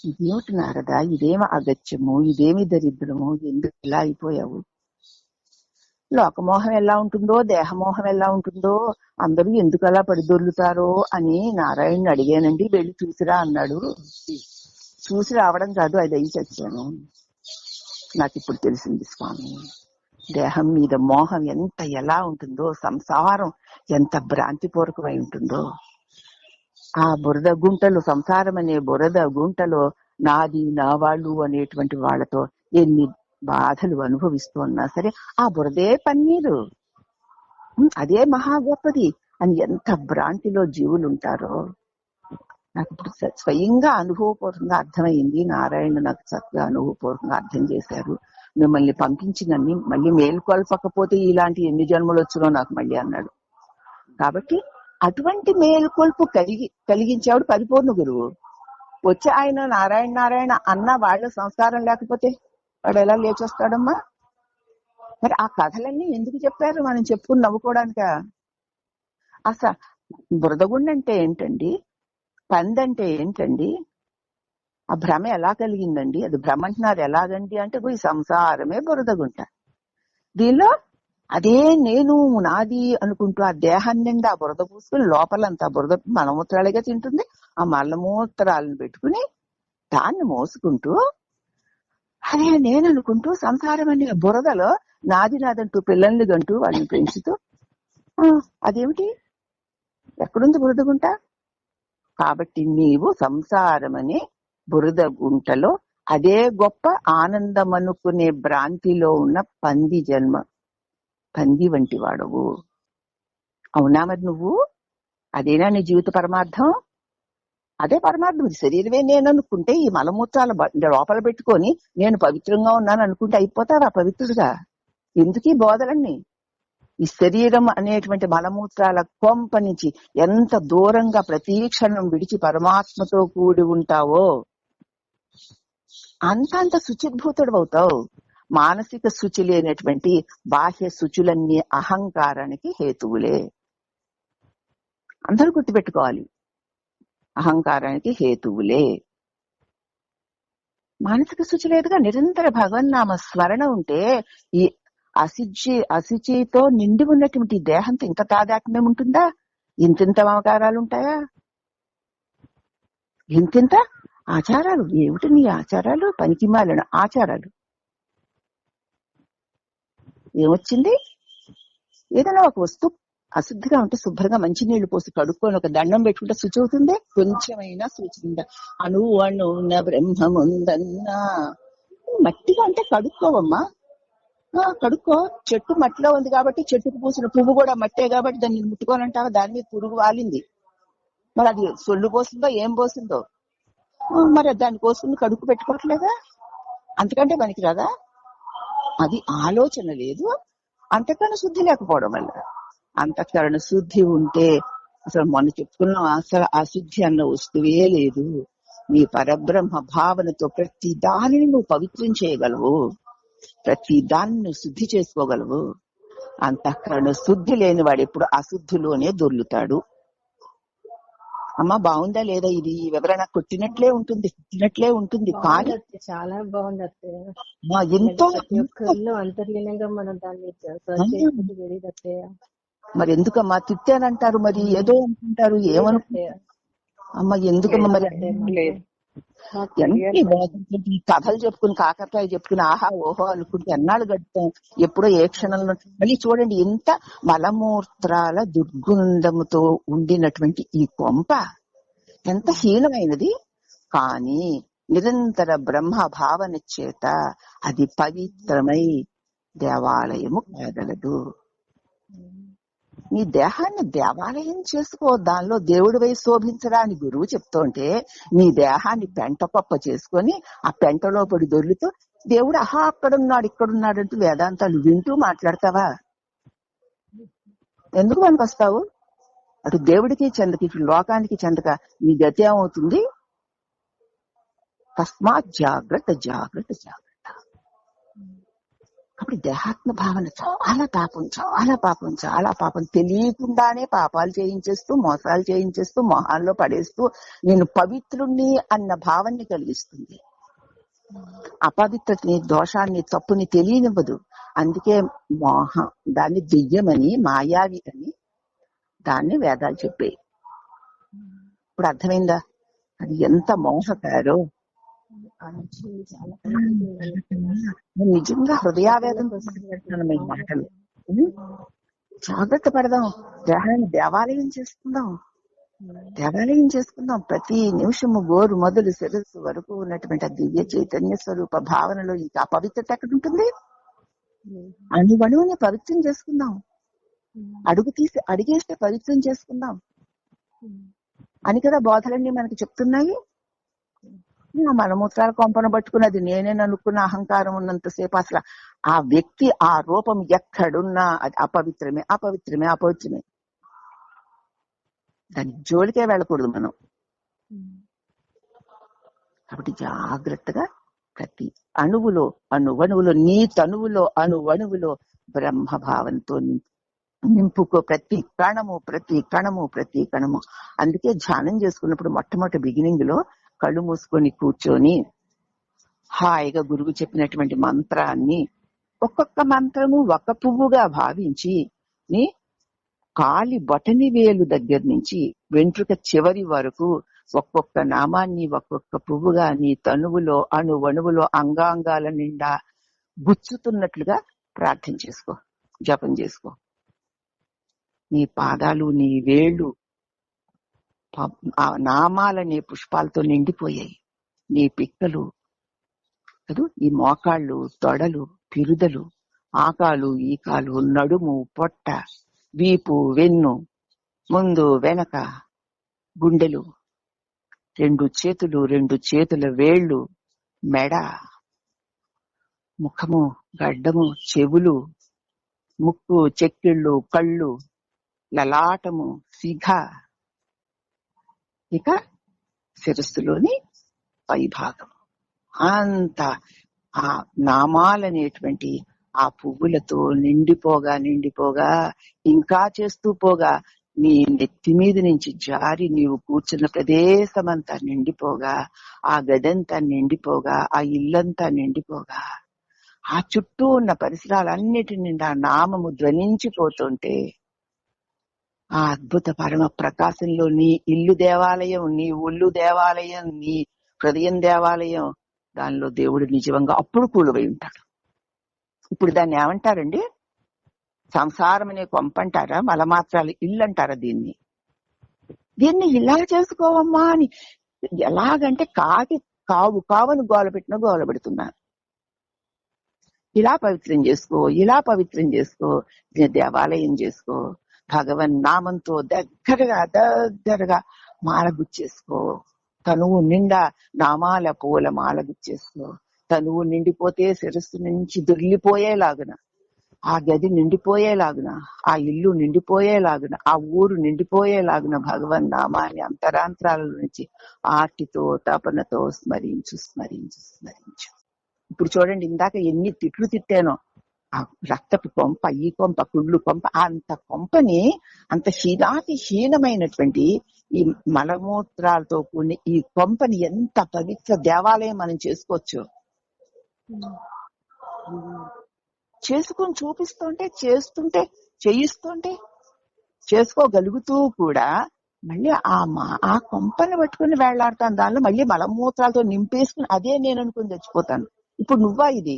ఇదేమిటి నారదా, ఇదేమి అగత్యము, ఇదేమి దరిద్రము, ఎందుకు ఇలా అయిపోయావు? లోకమోహం ఎలా ఉంటుందో, దేహమోహం ఎలా ఉంటుందో, అందరూ ఎందుకు అలా పడిదొర్లుతారో అని నారాయణని అడిగానండి, వెళ్ళి చూసిరా అన్నాడు. చూసి రావడం కాదు, అది అయి చచ్చాను. నాకు ఇప్పుడు తెలిసింది స్వామి, దేహం మీద మోహం ఎలా ఉంటుందో, సంసారం ఎంత భ్రాంతిపూర్వకమై ఉంటుందో. ఆ బురద గుంటలు, సంసారం అనే బురద గుంటలో నాది, నా వాళ్ళు అనేటువంటి వాళ్లతో ఎన్ని బాధలు అనుభవిస్తూ ఉన్నా సరే ఆ బురదే పన్నీరు, అదే మహా గొప్పది అని ఎంత భ్రాంతిలో జీవులు ఉంటారో నాకు ఇప్పుడు స్వయంగా అనుభవపూర్వకంగా అర్థమైంది. నారాయణ నాకు చక్కగా అనుభవపూర్వకంగా అర్థం చేశారు. మిమ్మల్ని పంపించినన్ని మళ్ళీ మేల్కొల్పకపోతే ఇలాంటి ఎన్ని జన్మలు వచ్చినో నాకు మళ్ళీ అన్నాడు. కాబట్టి అటువంటి మేల్కొల్పు కలిగించేవాడు పరిపూర్ణ గురువు. వచ్చి ఆయన నారాయణ నారాయణ అన్న వాళ్ళ సంస్కారం లేకపోతే వాడు ఎలా లేచొస్తాడమ్మా? మరి ఆ కథలన్నీ ఎందుకు చెప్పారు? మనం చెప్పుకుని నవ్వుకోవడానిక? అసలు బురదగుండ అంటే ఏంటండి? పందంటే ఏంటండి? ఆ భ్రమ ఎలా కలిగిందండి? అది భ్రమ అంటున్నారు ఎలాగండి అంటే ఈ సంసారమే బురదగుంట. దీనిలో అదే నేను నాది అనుకుంటూ ఆ దేహాన్ని నిండా ఆ బురద పూసుకుని లోపలంతా బురద మలమూత్రాలుగా తింటుంది. ఆ మలమూత్రాలను పెట్టుకుని దాన్ని మోసుకుంటూ అదే నేను అనుకుంటూ సంసారం అనే బురదలో నాది నాదంటూ పిల్లల్ని గంటూ వాళ్ళని పెంచుతూ అదేమిటి? ఎక్కడుంది బురద గుంట? కాబట్టి నీవు సంసారం అనే బురద గుంటలో అదే గొప్ప ఆనందం అనుకునే భ్రాంతిలో ఉన్న పంది జన్మ, పంది వంటి వాడవు. అవునా? మరి నువ్వు అదేనా నీ జీవిత పరమార్థం? అదే పరమార్థం. శరీరమే నేను అనుకుంటే ఈ మలమూత్రాల లోపల పెట్టుకొని నేను పవిత్రంగా ఉన్నాను అనుకుంటే అయిపోతావా పవిత్రుడుగా? ఎందుకు ఈ బోధలన్నీ? ఈ శరీరం అనేటువంటి మలమూత్రాల కొంప నుంచి ఎంత దూరంగా ప్రతి క్షణం విడిచి పరమాత్మతో కూడి ఉంటావో అంత శుచిద్భూతుడు అవుతావు. మానసిక శుచి లేనటువంటి బాహ్య శుచులన్నీ అహంకారానికి హేతువులే. అందరూ గుర్తుపెట్టుకోవాలి, అహంకారానికి హేతువులే. మానసిక శుచి లేదుగా. నిరంతర భగవన్నామ స్మరణ ఉంటే ఈ అశుచితో నిండి ఉన్నటువంటి దేహంతో ఇంత తాదాత్మ్యం ఉంటుందా? ఇంతింత మమకారాలు ఉంటాయా? ఇంతింత ఆచారాలు ఏమిటి నీ ఆచారాలు? పనికిమాలిన ఆచారాలు. ఏమొచ్చింది? ఏదైనా ఒక వస్తువు అశుద్ధిగా ఉంటే శుభ్రంగా మంచినీళ్లు పోసి కడుక్కొని ఒక దండం పెట్టుకుంటే శుచి అవుతుంది. కొంచెమైనా శుచి ఉందా? అణువణువున బ్రహ్మముందన్నా. మట్టిగా అంటే కడుక్కోవమ్మా, కడుక్కో. చెట్టు మట్టిలో ఉంది కాబట్టి చెట్టుకు పూసిన పువ్వు కూడా మట్టే కాబట్టి దాన్ని ముట్టుకోనంటావా? దాని మీద పురుగు వాలింది, మరి అది సొల్లు పోసిందో ఏం పోసిందో, మరి దాన్ని కోసుకుని కడుక్కు పెట్టుకోవట్లేదా? అంతకంటే పనికి రాదా? అది ఆలోచన లేదు, అంతకరణ శుద్ధి లేకపోవడం వల్ల. అంతఃకరణ శుద్ధి ఉంటే అసలు మనం చెప్పుకున్నాం, అసలు అశుద్ధి అన్న వస్తువే లేదు. నీ పరబ్రహ్మ భావనతో ప్రతి దానిని నువ్వు పవిత్రం చేయగలవు, ప్రతి దాన్ని నువ్వు శుద్ధి చేసుకోగలవు. అంతఃకరణ శుద్ధి లేని వాడు ఎప్పుడు అశుద్ధిలోనే దొర్లుతాడు. అమ్మా బాగుందా లేదా? ఇది వివరణ కొట్టినట్లే ఉంటుంది, తిట్టినట్లే ఉంటుంది. కానీ చాలా బాగుంది అత్తయ్య. ఎంతో అంతర్లీనంగా మనం దాన్ని మరి ఎందుకమ్మా తిట్టానంటారు? మరి ఏదో అనుకుంటారు, ఏమనుకుంటారు అమ్మ? ఎందుకమ్మా మరి కథలు చెప్పుకుని కాకరకాయ చెప్పుకుని ఆహా ఓహో అనుకుంటే ఎన్నాళ్ళు గడుపుతాం? ఎప్పుడో ఏ క్షణంలో. మళ్ళీ చూడండి, ఎంత మలమూత్రాల దుర్గంధముతో ఉండినటువంటి ఈ కొంప ఎంత హీనమైనది. కానీ నిరంతర బ్రహ్మ భావన చేత అది పవిత్రమై దేవాలయము కాగలదు. నీ దేహాన్ని దేవాలయం చేసుకో, దానిలో దేవుడి వై శోభించడాన్ని గురువు చెప్తుంటే నీ దేహాన్ని పెంట పప్ప చేసుకొని ఆ పెంటలో పడి దొర్లుతూ దేవుడు ఆహా అక్కడున్నాడు ఇక్కడున్నాడు అంటూ వేదాంతాలు వింటూ మాట్లాడతావా? ఎందుకు మనకు వస్తావు? అటు దేవుడికి చెందక ఇటు లోకానికి చెందక నీ గతి ఏమవుతుంది? తస్మాత్ జాగ్రత్త జాగ్రత్త జాగ్రత్త. అప్పుడు దేహాత్మ భావన చాలా పాపం, చాలా పాపం, చాలా పాపం. తెలియకుండానే పాపాలు చేయించేస్తూ మోసాలు చేయించేస్తూ మొహాల్లో పడేస్తూ నేను పవిత్రుణ్ణి అన్న భావాన్ని కలిగిస్తుంది. అపవిత్రతని, దోషాన్ని, తప్పుని తెలియనివ్వదు. అందుకే దాన్ని దెయ్యమని, మాయావి అని దాన్ని వేదాలు చెప్పాయి. ఇప్పుడు అర్థమైందా అది ఎంత మోసకారో? నిజంగా హృదయావేదం మాటలు. జాగ్రత్త పడదాం, దేహాన్ని దేవాలయం చేసుకుందాం. దేవాలయం చేసుకుందాం. ప్రతి నిమిషము గోరు మొదలు శిరస్సు వరకు ఉన్నటువంటి ఆ దివ్య చైతన్య స్వరూప భావనలో ఇంకా పవిత్రత ఎక్కడ ఉంటుంది? అణువణువుని పవిత్రం చేసుకుందాం. అడుగు తీసి అడిగేస్తే పవిత్రం చేసుకుందాం అని కదా బోధలన్నీ మనకి చెప్తున్నాయి. మలమూత్రాల కొంపను పట్టుకున్నది నేనే అనుకున్న అహంకారం ఉన్నంతసేపు అసలు ఆ వ్యక్తి ఆ రూపం ఎక్కడున్నా అది అపవిత్రమే అపవిత్రమే అపవిత్రమే. దాని జోలికే వెళ్ళకూడదు మనం. కాబట్టి జాగ్రత్తగా ప్రతి అణువులో అణువణువులో నీ తనువులో అణువణువులో బ్రహ్మభావంతో నింపుకో. ప్రతి కణము ప్రతి కణము ప్రతి కణము. అందుకే ధ్యానం చేసుకున్నప్పుడు మొట్టమొదటి బిగినింగ్ లో కళ్ళు మూసుకొని కూర్చొని హాయిగా గురువు చెప్పినటువంటి మంత్రాన్ని ఒక్కొక్క మంత్రము ఒక పువ్వుగా భావించి నీ కాలి బొటని వేలు దగ్గర నుంచి వెంట్రుక చివరి వరకు ఒక్కొక్క నామాన్ని ఒక్కొక్క పువ్వుగా నీ తనువులో అణువణువులో అంగాంగాల నిండా గుచ్చుతున్నట్లుగా ప్రార్థన చేసుకో, జపం చేసుకో. నీ పాదాలు నీ వేళ్ళు ఆ నామాలనే పుష్పాలతో నిండిపోయాయి. నీ పిక్కలు కదూ, ఈ మోకాళ్ళు తొడలు పిరుదలు ఆకాలు ఈకాలు నడుము పొట్ట వీపు వెన్ను ముందు వెనక గుండెలు 2 చేతులు 2 చేతుల వేళ్ళు మెడ ముఖము గడ్డము చెవులు ముక్కు చెక్కిళ్ళు కళ్ళు లలాటము సిఘ ఇక శిరస్సులోని పైభాగం అంత ఆ నామాలనేటువంటి ఆ పువ్వులతో నిండిపోగా నిండిపోగా ఇంకా చేస్తూ పోగా నీ నెత్తి మీద నుంచి జారి నీవు కూర్చున్న ప్రదేశమంతా నిండిపోగా ఆ గదంతా నిండిపోగా ఆ ఇల్లంతా నిండిపోగా ఆ చుట్టూ ఉన్న పరిసరాలన్నిటి నిండా నామము ధ్వనించిపోతుంటే ఆ అద్భుత పరమ ప్రకాశంలో నీ ఇల్లు దేవాలయం నీ ఒళ్ళు దేవాలయం నీ హృదయం దేవాలయం దానిలో దేవుడు నిజంగా అప్పుడు కూలువై ఉంటాడు. ఇప్పుడు దాన్ని ఏమంటారండి? సంసారం అనే కొంపంటారా? మలమాత్రాలు ఇల్లు అంటారా? దీన్ని ఇలా చేసుకోవమ్మా అని ఎలాగంటే కావని గోల పెట్టిన గోల పెడుతున్నారు. ఇలా పవిత్రం చేసుకో, ఇలా పవిత్రం చేసుకో, దేవాలయం చేసుకో, భగవన్ నామంతో దగ్గరగా మాల గుచ్చేసుకో, తనువు నిండా నామాల పూల మాల గుచ్చేసుకో. తనువు నిండిపోతే శిరస్సు నుంచి దొర్లిపోయేలాగున, ఆ గది నిండిపోయేలాగున, ఆ ఇల్లు నిండిపోయేలాగున, ఆ ఊరు నిండిపోయేలాగున భగవన్ నామాన్ని అంతరాంతరాల నుంచి ఆర్తితో తపనతో స్మరించు స్మరించు స్మరించు. ఇప్పుడు చూడండి, ఇందాక ఎన్ని తిట్లు తిట్టానో. ఆ రక్తపు కొంప, ఈ కొంప, కుళ్ళు కొంప, అంత కొంపని అంత హీనమైనటువంటి ఈ మలమూత్రాలతో కూడిన ఈ కొంపని ఎంత పవిత్ర దేవాలయం మనం చేసుకోవచ్చు. చేసుకుని చూపిస్తుంటే చేస్తుంటే చేయిస్తుంటే చేసుకోగలుగుతూ కూడా మళ్ళీ ఆ కొంపని పట్టుకుని వేళ్లాడతాను. దానిలో మళ్ళీ మలమూత్రాలతో నింపేసుకుని అదే నేను అనుకుని చచ్చిపోతాను. ఇప్పుడు నువ్వా? ఇది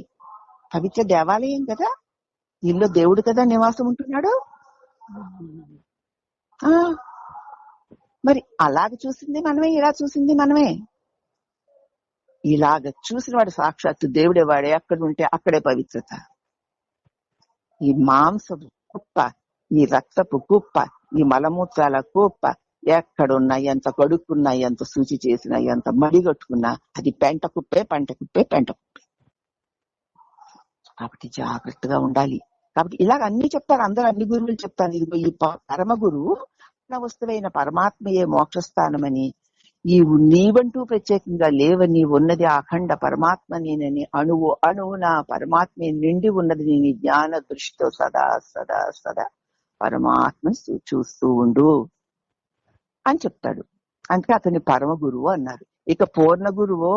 పవిత్ర దేవాలయం కదా, ఇల్లు దేవుడు కదా నివాసం ఉంటున్నాడు. మరి అలాగ చూసింది మనమే, ఇలా చూసింది మనమే. ఇలాగ చూసిన వాడు సాక్షాత్తు దేవుడే. వాడే అక్కడ ఉంటే అక్కడే పవిత్రత. ఈ మాంసపు కుప్ప, ఈ రక్తపు కుప్ప, ఈ మలమూత్రాల కుప్ప ఎక్కడున్నా, ఎంత కడుక్కున్నా, ఎంత శుచి చేసినా, ఎంత మడిగట్టుకున్నా అది పెంట కుప్పే, పెంట కుప్పే, పెంట కుప్పే. కాబట్టి జాగ్రత్తగా ఉండాలి. కాబట్టి ఇలాగ అన్ని చెప్తారు, అందరూ అన్ని గురువులు చెప్తారు. ఇదిగో ఈ పరమ గురువు వస్తువైన పరమాత్మయే మోక్షస్థానమని, ఈ నీవంటూ ప్రత్యేకంగా లేవని, ఉన్నది అఖండ పరమాత్మ నేనని, అణువు అణువున పరమాత్మే నిండి ఉన్నది నీ జ్ఞాన దృష్టితో సదా సదా సదా పరమాత్మను చూస్తూ ఉండు అని చెప్తాడు. అందుకే అతని పరమ గురువు అన్నారు. ఇక పూర్ణ గురువో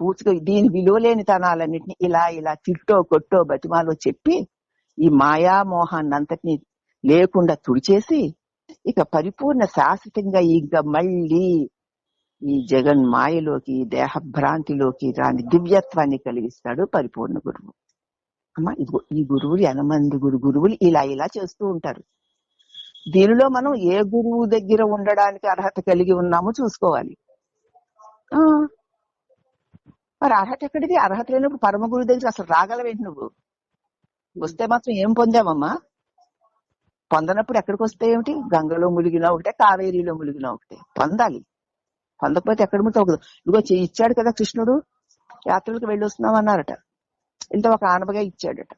పూర్తిగా దీని విలువలేని తనాలన్నింటినీ ఇలా ఇలా తిట్టో కొట్టో బతిమాలో చెప్పి ఈ మాయామోహాన్ని అంతటినీ లేకుండా తుడిచేసి ఇక పరిపూర్ణ శాశ్వతంగా ఇంకా మళ్ళీ ఈ జగన్ మాయలోకి, దేహభ్రాంతిలోకి రాని దివ్యత్వాన్ని కలిగిస్తాడు పరిపూర్ణ గురువు. అమ్మా, ఇదిగో ఈ గురువులు 8 గురువులు ఇలా ఇలా చేస్తూ ఉంటారు. దీనిలో మనం ఏ గురువు దగ్గర ఉండడానికి అర్హత కలిగి ఉన్నామో చూసుకోవాలి. ఆ మరి అర్హత ఎక్కడిది? అర్హత లేనప్పుడు పరమ గురువు దగ్గర అసలు రాగలవేంటి నువ్వు? వస్తే మాత్రం ఏం పొందామమ్మా? పొందనప్పుడు ఎక్కడికి వస్తే ఏమిటి? గంగలో ములిగినా ఒకటే, కావేరీలో ములిగినా ఒకటే. పొందాలి. పొందకపోతే ఎక్కడ ముట్టకూడదు. ఇదిగో ఇచ్చాడు కదా కృష్ణుడు, యాత్రలకు వెళ్ళి వస్తున్నాం అన్నారట. ఇంత ఒక ఆనపగా ఇచ్చాడట.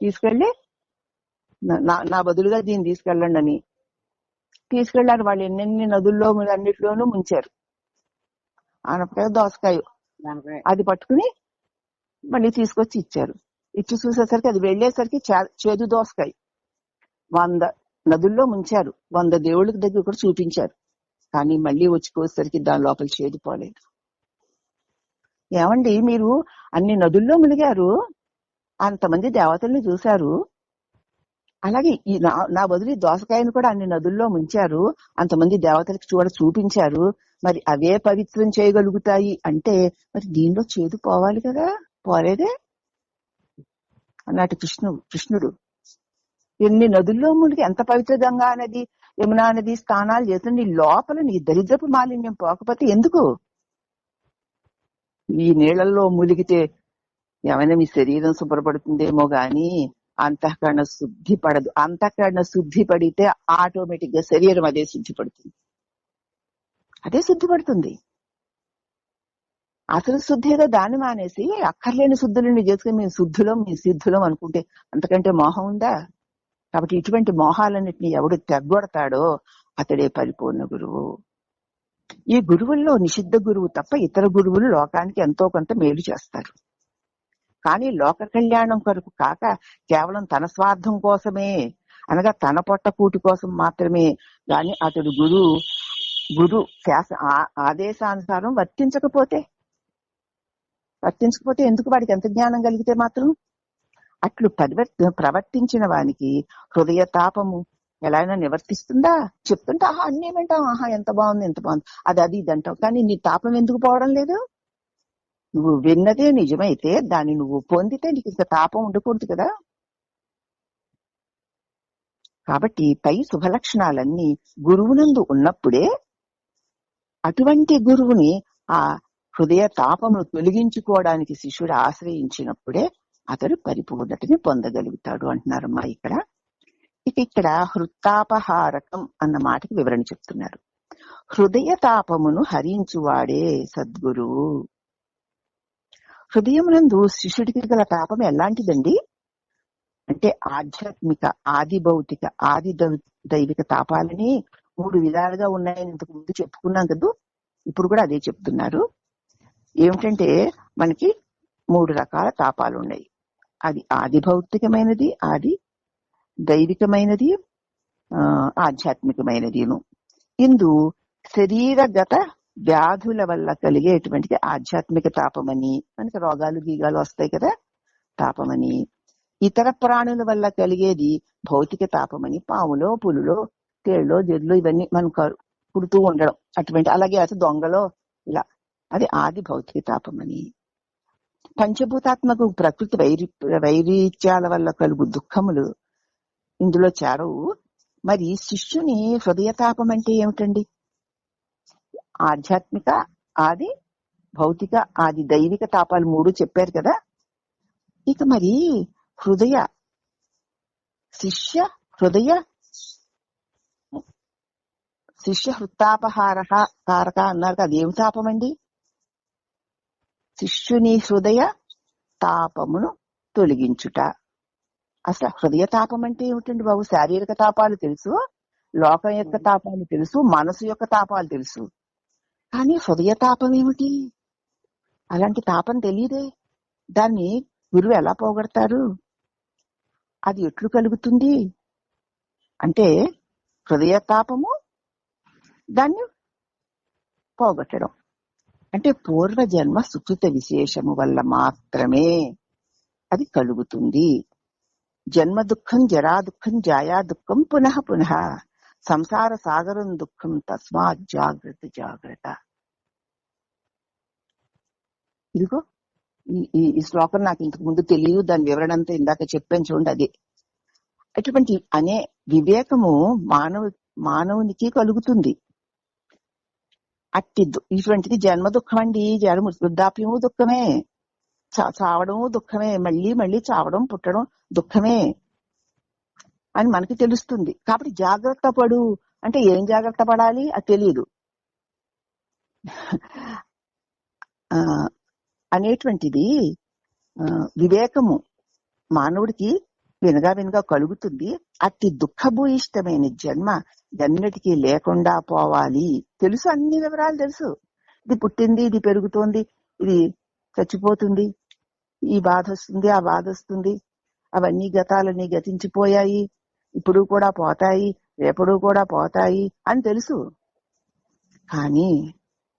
తీసుకెళ్లి నా బదులుగా దీన్ని తీసుకెళ్ళండి అని తీసుకెళ్లారు. వాళ్ళు ఎన్నెన్ని నదుల్లో అన్నిట్లోనూ ముంచారు. ఆనపకాయ దోసకాయ అది పట్టుకుని మళ్ళీ తీసుకొచ్చి ఇచ్చారు. ఇచ్చి చూసేసరికి అది వెళ్లేసరికి చేదు దోసకాయ. 100 నదుల్లో ముంచారు, 100 దేవుళ్ళ దగ్గర కూడా చూపించారు. కానీ మళ్ళీ వచ్చిపోయేసరికి దాని లోపల చేదు పోలేదు. ఏమండి, మీరు అన్ని నదుల్లో మునిగారు, అంతమంది దేవతల్ని చూశారు, అలాగే ఈ నా బదులు దోసకాయను కూడా అన్ని నదుల్లో ముంచారు, అంతమంది దేవతలకు చూపించారు. మరి అవే పవిత్రం చేయగలుగుతాయి అంటే మరి దీనిలో చేదు పోవాలి కదా, పోలేదే అన్నట్టు కృష్ణుడు ఎన్ని నదుల్లో మునిగి ఎంత పవిత్ర గంగా నది, యమునా నది స్నానాలు చేస్తుంది, లోపల నీ దరిద్రపు మాలిన్యం పోకపోతే ఎందుకు? ఈ నీళ్లలో మునిగితే ఏమైనా మీ శరీరం శుభ్రపడుతుందేమో గాని అంతఃకరణ శుద్ధి పడదు. అంతఃకరణ శుద్ధి పడితే ఆటోమేటిక్ గా శరీరం అదే శుద్ధి పడుతుంది. అసలు శుద్ధిగా దాన్ని మానేసి అక్కర్లేని శుద్ధులని చేసుకుని మేము సిద్ధులం అనుకుంటే అంతకంటే మోహం ఉందా? కాబట్టి ఇటువంటి మోహాలన్నింటినీ ఎవడు తెగ్గొడతాడో అతడే పరిపూర్ణ గురువు. ఈ గురువుల్లో నిషిద్ధ గురువు తప్ప ఇతర గురువులు లోకానికి ఎంతో కొంత మేలు చేస్తారు. కానీ లోక కళ్యాణం కొరకు కాక కేవలం తన స్వార్థం కోసమే, అనగా తన పొట్ట కూటి కోసం మాత్రమే గాని అతడు గురు ఆదేశానుసారం వర్తించకపోతే ఎందుకు? వాడికి ఎంత జ్ఞానం కలిగితే మాత్రం అట్లు ప్రవర్తించిన వానికి హృదయ తాపము ఎలా అయినా నివర్తిస్తుందా? చెప్తుంటే ఆహా అన్నీ వింటాం, ఆహా ఎంత బాగుంది అది ఇది అంటావు, కానీ నీ తాపం ఎందుకు పోవడం లేదు? నువ్వు విన్నదే నిజమైతే దాన్ని నువ్వు పొందితే నీకు ఇంకా తాపం ఉండకూడదు కదా. కాబట్టి పై శుభలక్షణాలన్నీ గురువునందు ఉన్నప్పుడే, అటువంటి గురువుని ఆ హృదయ తాపమును తొలగించుకోవడానికి శిష్యుడు ఆశ్రయించినప్పుడే అతడు పరిపూర్ణతని పొందగలుగుతాడు అంటున్నారమ్మా ఇక్కడ. ఇక్కడ హృత్తాపహారకం అన్న మాటకి వివరణ చెప్తున్నారు. హృదయ తాపమును హరించువాడే సద్గురువు. హృదయమునందు శిష్యుడికి గల తాపం ఎలాంటిదండి అంటే ఆధ్యాత్మిక, ఆది భౌతిక, ఆది దైవిక తాపాలని 3 విధాలుగా ఉన్నాయని ఇంతకు ముందు చెప్పుకున్నాం కదా. ఇప్పుడు కూడా అదే చెప్తున్నారు. ఏమిటంటే మనకి 3 రకాల తాపాలు ఉన్నాయి. అది ఆది భౌతికమైనది, ఆది దైవికమైనది, ఆధ్యాత్మికమైనదిను. ఇందు శరీరగత వ్యాధుల వల్ల కలిగేటువంటిది ఆధ్యాత్మిక తాపమని, మనకి రోగాలు గీగాలు వస్తాయి కదా తాపమని. ఇతర ప్రాణుల వల్ల కలిగేది భౌతిక తాపమని, పాములో పులులో తేళ్ళలో జడ్లు ఇవన్నీ మనం పుడుతూ ఉండడం అటువంటి, అలాగే అసలు దొంగలో ఇలా, అది ఆది భౌతిక తాపమని. పంచభూతాత్మకు ప్రకృతి వైరీత్యాల వల్ల కలుగు దుఃఖములు ఇందులో చేరవు. మరి శిష్యుని హృదయ తాపం అంటే ఏమిటండి? ఆధ్యాత్మిక, ఆది భౌతిక, ఆది దైవిక తాపాలు 3 చెప్పారు కదా. ఇక మరి శిష్య హృత్తాపహార కారక అన్నారు కదా, అదేమి తాపం అండి? శిష్యుని హృదయ తాపమును తొలగించుట. అసలు హృదయ తాపం అంటే ఏమిటండి బాబు? శారీరక తాపాలు తెలుసు, లోకం యొక్క తాపాలు తెలుసు, మనసు యొక్క తాపాలు తెలుసు, కానీ హృదయ తాపం ఏమిటి? అలాంటి తాపం తెలియదే. దాన్ని గురువు ఎలా పోగొడతారు? అది ఎట్లు కలుగుతుంది అంటే హృదయ తాపము దాన్ని పోగొట్టడం అంటే పూర్వజన్మ సుకృత విశేషము వల్ల మాత్రమే అది కలుగుతుంది. జన్మ దుఃఖం, జరా దుఃఖం, జాయా దుఃఖం, పునః పునః సంసార సాగరం దుఃఖం, తస్మాత్ జాగ్రత్త. ఇదిగో ఈ శ్లోకం నాకు ఇంతకు ముందు తెలియదు, దాని వివరణ అంతా ఇందాక చెప్పాను చూడండి. అదే అటువంటి వివేకము మానవునికి కలుగుతుంది. ఇటువంటిది జన్మ దుఃఖం అండి. వృద్ధాప్యము దుఃఖమే, చావడము దుఃఖమే, మళ్ళీ మళ్ళీ చావడం పుట్టడం దుఃఖమే అని మనకి తెలుస్తుంది. కాబట్టి జాగ్రత్త పడు అంటే ఏం జాగ్రత్త పడాలి అది తెలియదు అనేటువంటిది వివేకము మానవుడికి వినగా కలుగుతుంది. అతి దుఃఖభూయిష్టమైన జన్మ ఎన్నటికీ లేకుండా పోవాలి. తెలుసు, అన్ని వివరాలు తెలుసు. ఇది పుట్టింది, ఇది పెరుగుతోంది, ఇది చచ్చిపోతుంది, ఈ బాధ వస్తుంది, ఆ బాధ వస్తుంది, అవన్నీ గతాలన్నీ గతించిపోయాయి, ఇప్పుడు కూడా పోతాయి, రేపడు కూడా పోతాయి అని తెలుసు. కానీ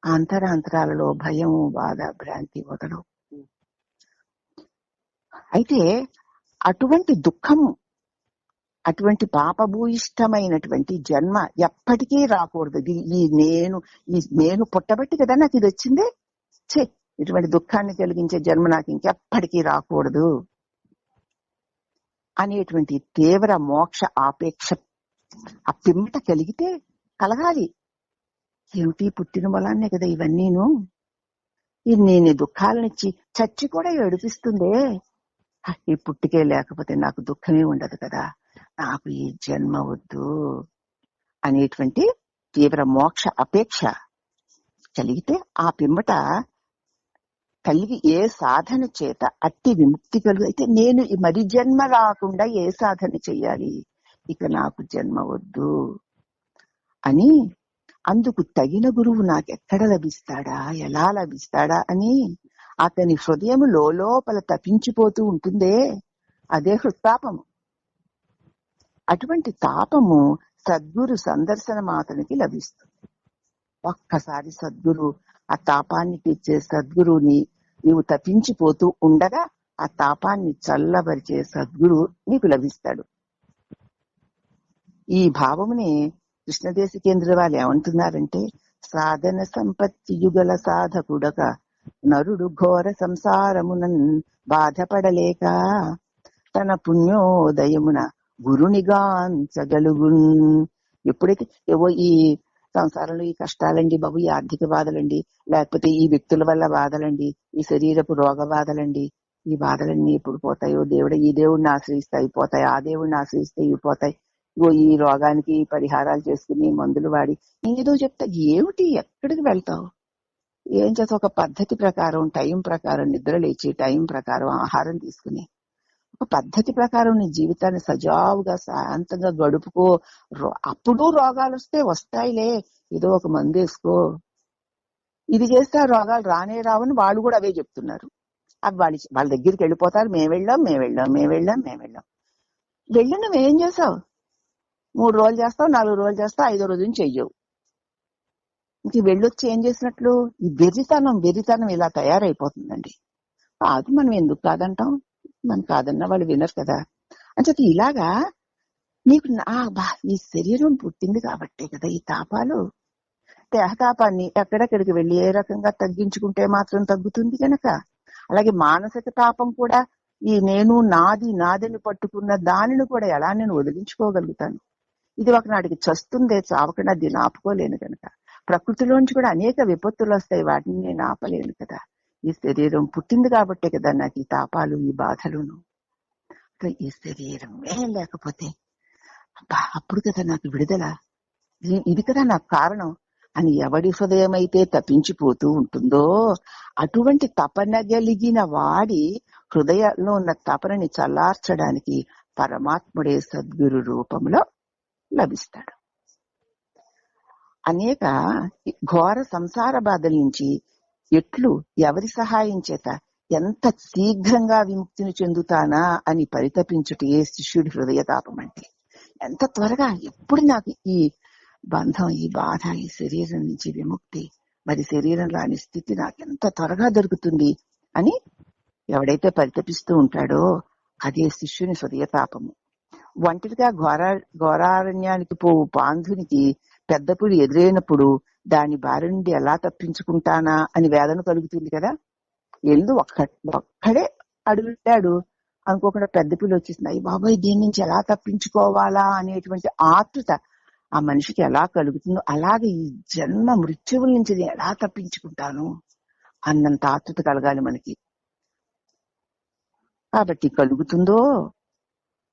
అంతరాంతరాలలో భయము, బాధ, భ్రాంతి వదలవు. అయితే అటువంటి దుఃఖము, అటువంటి పాపభూయిష్టమైనటువంటి జన్మ ఎప్పటికీ రాకూడదు. ఈ నేను పుట్టబట్టి కదా నాకు ఇది వచ్చిందే, ఇటువంటి దుఃఖాన్ని కలిగించే జన్మ నాకు ఇంకెప్పటికీ రాకూడదు అనేటువంటి తీవ్ర మోక్ష ఆపేక్ష ఆ పిమ్మట కలిగితే కలగాలి. ఏమిటి పుట్టిన వలాన్నే కదా ఇవన్నీను, ఇది నేను దుఃఖాలనిచ్చి చచ్చి కూడా ఏడిపిస్తుందే, ఈ పుట్టికే లేకపోతే నాకు దుఃఖమే ఉండదు కదా, నాకు ఈ జన్మ వద్దు అనేటువంటి తీవ్ర మోక్ష అపేక్ష కలిగితే ఆ పిమ్మట కలిగి ఏ సాధన చేత అట్టి విముక్తి కలుగు. అయితే నేను మరి జన్మ రాకుండా ఏ సాధన చెయ్యాలి, ఇక నాకు జన్మ వద్దు అని అందుకు తగిన గురువు నాకెక్కడ లభిస్తాడా, ఎలా లభిస్తాడా అని అతని హృదయం లోపల తపించిపోతూ ఉంటుందే, అదే హృత్తాపము. అటువంటి తాపము సద్గురు సందర్శన మాతనికి లభిస్తుంది. ఒక్కసారి సద్గురు ఆ తాపాన్ని తీర్చే సద్గురువుని నీవు తప్పించిపోతూ ఉండగా ఆ తాపాన్ని చల్లబరిచే సద్గురు నీకు లభిస్తాడు. ఈ భావముని కృష్ణదేశికేంద్ర వాళ్ళు ఏమంటున్నారంటే, సాధన సంపత్తి యుగల సాధకుడక నరుడు ఘోర సంసారమునన్ బాధపడలేక తన పుణ్యోదయమున గురునిగాంచగలుగున్. ఎప్పుడైతే ఏవో ఈ సంసారంలో ఈ కష్టాలండి బాబు, ఈ ఆర్థిక బాధలండి, లేకపోతే ఈ వ్యక్తుల వల్ల బాధలండి, ఈ శరీరపు రోగ బాధలండి, ఈ బాధలన్నీ ఎప్పుడు పోతాయో, ఈ దేవుడిని ఆశ్రయిస్తే అయిపోతాయి, ఆ దేవుడిని ఆశ్రయిస్తే అయిపోతాయి, ఈ రోగానికి పరిహారాలు చేసుకుని మందులు వాడి ఏదో చెప్తా, ఏమిటి ఎక్కడికి వెళ్తావు, ఏం చేస్తా, ఒక పద్ధతి ప్రకారం టైం ప్రకారం నిద్ర లేచి టైం ప్రకారం ఆహారం తీసుకుని ఒక పద్ధతి ప్రకారం నీ జీవితాన్ని సజావుగా శాంతంగా గడుపుకో. అప్పుడు రోగాలు వస్తాయిలే, ఏదో ఒక మందు వేసుకో, ఇది చేస్తే ఆ రోగాలు రానే రావని వాళ్ళు కూడా అవే చెప్తున్నారు. అవి వాళ్ళ దగ్గరికి వెళ్ళిపోతారు, మేము వెళ్ళాం వెళ్ళి నువ్వేం చేసావు, 3 రోజులు చేస్తావు, 4 రోజులు చేస్తావు, 5వ రోజు నుంచి చెయ్యవు. ఇంక వెళ్ళొచ్చి ఏం చేసినట్లు ఈ వెర్రితనం ఇలా తయారైపోతుందండి. అది మనం ఎందుకు కాదంటాం, మనం కాదన్నా వాళ్ళు వినరు కదా. అని చెప్పి ఇలాగా నీకు ఈ శరీరం పుట్టింది కాబట్టే కదా ఈ తాపాలు. దేహతాపాన్ని ఎక్కడెక్కడికి వెళ్ళి ఏ రకంగా తగ్గించుకుంటే మాత్రం తగ్గుతుంది కనుక, అలాగే మానసిక తాపం కూడా ఈ నేను నాదని పట్టుకున్న దానిని కూడా ఎలా నేను వదిలించుకోగలుగుతాను. ఇది ఒకనాటికి చస్తుందే, చావకుండా దీన్ని ఆపుకోలేను కనుక. ప్రకృతిలోంచి కూడా అనేక విపత్తులు వస్తాయి, వాటిని నేను ఆపలేను కదా. ఈ శరీరం పుట్టింది కాబట్టే కదా నాకు ఈ తాపాలు, ఈ బాధలును. ఈ శరీరమే లేకపోతే అప్పుడు కదా నాకు విడుదల, ఇది కదా నాకు కారణం అని ఎవడి హృదయం అయితే తప్పించిపోతూ ఉంటుందో, అటువంటి తపన కలిగిన వాడి హృదయంలో ఉన్న తపనని చల్లార్చడానికి పరమాత్ముడే సద్గురు రూపంలో లభిస్తాడు. అనేక ఘోర సంసార బాధల నుంచి ఎవరి సహాయం చేత ఎంత శీఘ్రంగా విముక్తిని చెందుతానా అని పరితపించుటే శిష్యుడి హృదయతాపం అంటే. ఎంత త్వరగా, ఎప్పుడు నాకు ఈ బంధం, ఈ బాధ, ఈ శరీరం నుంచి విముక్తి, మరి శరీరం రాని స్థితి నాకు ఎంత త్వరగా దొరుకుతుంది అని ఎవడైతే పరితపిస్తూ ఉంటాడో అదే శిష్యుని హృదయతాపము. ఒంటరిగా ఘోరారణ్యానికి పోవు పాంధునికి పెద్ద పులి ఎదురైనప్పుడు దాని బారి నుండి ఎలా తప్పించుకుంటానా అని వేదన కలుగుతుంది కదా. ఒక్కడే అడుగుతాడు, అనుకోకుండా పెద్ద పిల్ల వచ్చేసింది, అయ్యి బాబాయ్ దీని నుంచి ఎలా తప్పించుకోవాలా అనేటువంటి ఆతృత ఆ మనిషికి ఎలా కలుగుతుందో, అలాగే ఈ జన్మ మృత్యువుల నుంచి నేను ఎలా తప్పించుకుంటాను అన్నంత ఆతృత కలగాలి మనకి. కాబట్టి కలుగుతుందో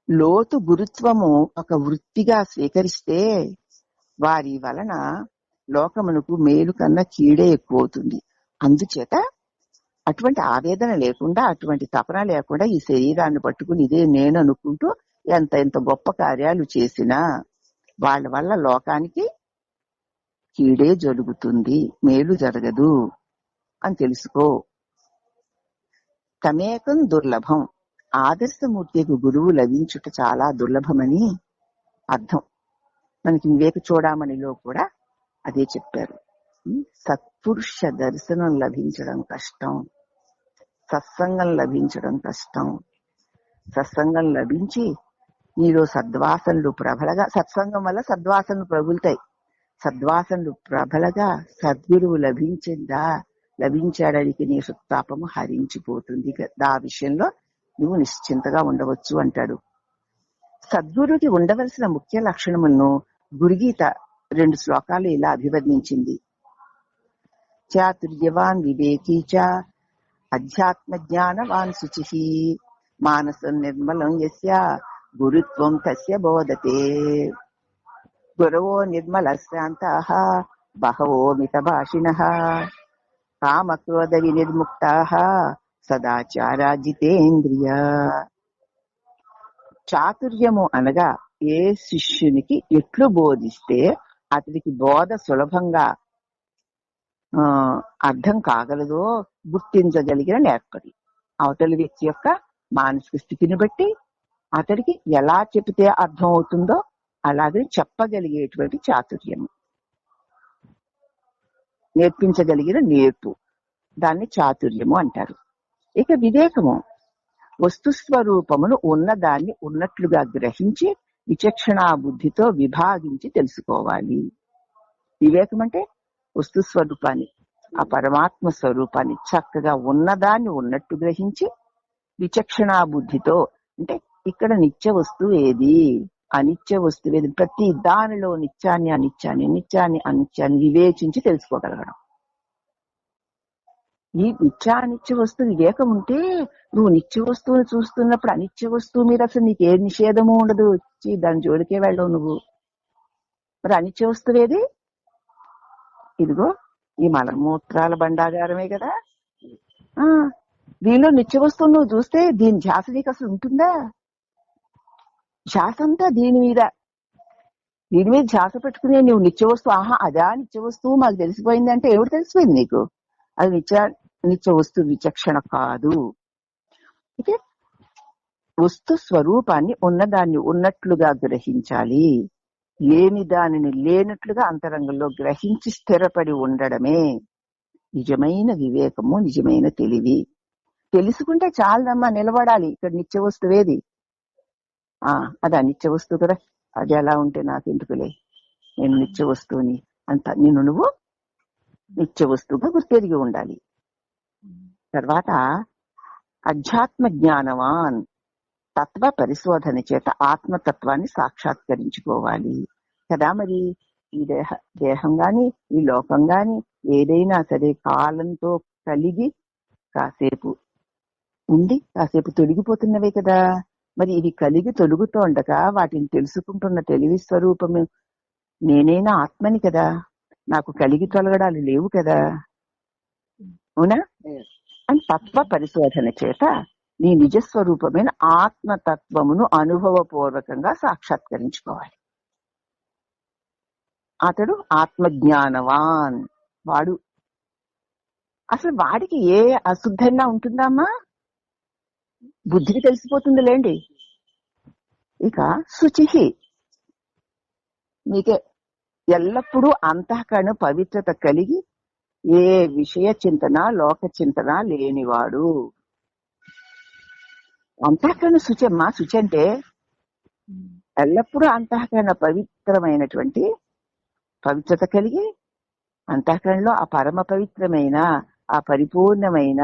లోతు గురుత్వము ఒక వృత్తిగా స్వీకరిస్తే వారి వలన లోకమునకు మేలు కన్నా కీడే ఎక్కువ అవుతుంది. అందుచేత అటువంటి ఆవేదన లేకుండా, అటువంటి తపన లేకుండా ఈ శరీరాన్ని పట్టుకుని ఇదే నేను అనుకుంటూ ఎంత ఎంత గొప్ప కార్యాలు చేసినా వాళ్ళ వల్ల లోకానికి కీడే జరుగుతుంది, మేలు జరగదు అని తెలుసుకో. తమేకం దుర్లభం. ఆదర్శమూర్తికి గురువు లభించుట చాలా దుర్లభమని అర్థం. మనకి వివేక చూడామణిలో కూడా అదే చెప్పారు. సత్పురుష దర్శనం లభించడం కష్టం, సత్సంగం లభించడం కష్టం. సత్సంగం లభించి నీలో సద్వాసనలు ప్రబలగా, సత్సంగం వల్ల సద్వాసనలు ప్రబులుతాయి. సద్వాసనలు ప్రబలగా సద్గురువు లభించడానికి నీ సుతాపము హరించిపోతుంది. ఆ విషయంలో నువ్వు నిశ్చింతగా ఉండవచ్చు అంటాడు. సద్గురుకి ఉండవలసిన ముఖ్య లక్షణములను గురుగీత 2 శ్లోకాలు ఇలా అభివర్ణించింది. చాతుర్యవాన్ వివేకీ చ అధ్యాత్మ జ్ఞానవాన్ శుచి మానసం నిర్మలం యస్య గురుత్వం తస్య బోధతే. గురవో నిర్మల శాంతాః బహవో మితభాషిణః కామక్రోధ వినిర్ముక్తాః సదాచారా జితేంద్రియ. చాతుర్యము అనగా ఏ శిష్యునికి ఎట్లు బోధిస్తే అతడికి బోధ సులభంగా అర్థం కాగలదో గుర్తించగలిగిన నేర్పరి. అవతలి వ్యక్తి యొక్క మానసిక స్థితిని బట్టి అతడికి ఎలా చెబితే అర్థం అవుతుందో అలాగే చెప్పగలిగేటువంటి చాతుర్యము, నేర్పించగలిగిన నేర్పు, దాన్ని చాతుర్యము అంటారు. ఇక వివేకము వస్తుస్వరూపమును ఉన్నదాన్ని ఉన్నట్లుగా గ్రహించి విచక్షణా బుద్ధితో విభాగించి తెలుసుకోవాలి. వివేకం అంటే వస్తు స్వరూపాన్ని, ఆ పరమాత్మ స్వరూపాన్ని చక్కగా ఉన్నదాన్ని ఉన్నట్టు గ్రహించి విచక్షణా బుద్ధితో, అంటే ఇక్కడ నిత్య వస్తువు ఏది, అనిత్య వస్తువు ఏది, ప్రతి దానిలో నిత్యాన్ని అనిత్యాన్ని, నిత్యాన్ని అనిత్యాన్ని వివేచించి తెలుసుకోగలగడం. ఈ నిత్యానిత్య వస్తువు వివేకం ఉంటే నువ్వు నిత్య వస్తువుని చూస్తున్నప్పుడు అనిత్య వస్తువు మీద అసలు నీకు ఏ నిషేధము ఉండదు, దాని జోలికే వెళ్ళవు నువ్వు. మరి అనిత్య వస్తువు ఏది? ఇదిగో ఈ మలమూత్రాల బండాగారమే కదా. దీనిలో నిత్య వస్తువు నువ్వు చూస్తే దీని ధ్యాస నీకు అసలు ఉంటుందా? ధ్యాస అంతా దీని మీద ధ్యాస పెట్టుకునే నువ్వు నిత్య వస్తువు, అదా నిత్య వస్తువు మాకు తెలిసిపోయింది అంటే ఎవరు తెలిసిపోయింది నీకు? అది నిత్య వస్తువు విచక్షణ కాదు. అయితే వస్తు స్వరూపాన్ని ఉన్నదాన్ని ఉన్నట్లుగా గ్రహించాలి, లేని దానిని లేనట్లుగా అంతరంగంలో గ్రహించి స్థిరపడి ఉండడమే నిజమైన వివేకము, నిజమైన తెలివి. తెలుసుకుంటే చాలదమ్మా, నిలబడాలి. ఇక్కడ నిత్య వస్తువేది? అది అనిత్య వస్తువు కదా, అది ఎలా ఉంటే నాకెందుకులే, నేను నిత్య వస్తువుని అంత నిన్ను నువ్వు నిత్య వస్తువుగా గుర్తెరిగి ఉండాలి. తర్వాత అధ్యాత్మ జ్ఞానవాన్, తత్వ పరిశోధన చేత ఆత్మతత్వాన్ని సాక్షాత్కరించుకోవాలి కదా. మరి ఈ దేహం గాని ఈ లోకం గాని ఏదైనా సరే కాలంతో కలిగి కాసేపు ఉండి కాసేపు తొలగిపోతున్నవే కదా. మరి ఇవి కలిగి తొలుగుతూ ఉండగా వాటిని తెలుసుకుంటున్న తెలివి స్వరూపము నేనైనా ఆత్మని కదా, నాకు కలిగి తొలగడాలు లేవు కదా, అవునా? అని తత్వ పరిశోధన చేత నీ నిజస్వరూపమైన ఆత్మతత్వమును అనుభవపూర్వకంగా సాక్షాత్కరించుకోవాలి. అతడు ఆత్మజ్ఞానవాన్. వాడు అసలు వాడికి ఏ అశుద్ధంగా ఉంటుందమ్మా, బుద్ధికి తెలిసిపోతుంది లేండి. ఇక శుచి, మీకే ఎల్లప్పుడూ అంతఃకరణ పవిత్రత కలిగి ఏ విషయ చింతన లోక చింతన లేనివాడు. అంతఃకరణ శుచి అమ్మా. శుచి అంటే ఎల్లప్పుడూ అంతఃకరణ పవిత్రమైనటువంటి పవిత్రత కలిగి అంతఃకరణలో ఆ పరమ పవిత్రమైన ఆ పరిపూర్ణమైన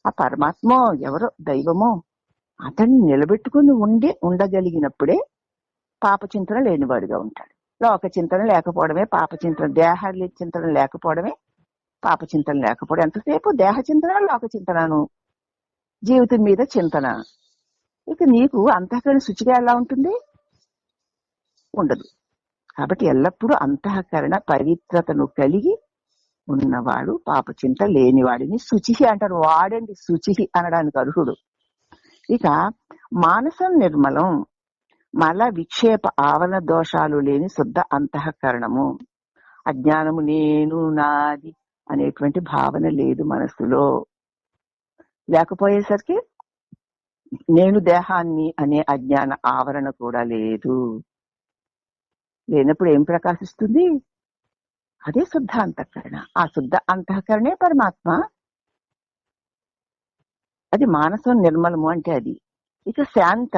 ఆ పరమాత్మో ఎవరో దైవమో అతన్ని నిలబెట్టుకుని ఉండగలిగినప్పుడే పాప చింతన లేనివాడిగా ఉంటాడు. లోక చింతన లేకపోవడమే పాప చింతన, దేహ చింతన లేకపోవడమే పాప చింతన లేకపోవడం. ఎంతసేపు దేహ చింతన, లోక చింతనను, జీవితం మీద చింతన. ఇక నీకు అంతఃకరణ శుచిగా ఎలా ఉంటుంది? ఉండదు. కాబట్టి ఎల్లప్పుడూ అంతఃకరణ పవిత్రతను కలిగి ఉన్నవాడు పాప చింత లేనివాడిని శుచిహి అంటారు. వాడండి శుచిహి అనడానికి అర్హుడు. ఇక మానసం నిర్మలం, మల విక్షేప ఆవరణ దోషాలు లేని శుద్ధ అంతఃకరణము. అజ్ఞానము నేను నాది అనేటువంటి భావన లేదు మనసులో. లేకపోయేసరికి నేను దేహాన్ని అనే అజ్ఞాన ఆవరణ కూడా లేదు. లేనప్పుడు ఏం ప్రకాశిస్తుంది? అదే శుద్ధ అంతఃకరణ. ఆ శుద్ధ అంతఃకరణే పరమాత్మ. అది మానసం నిర్మలము అంటే అది. ఇక శాంత,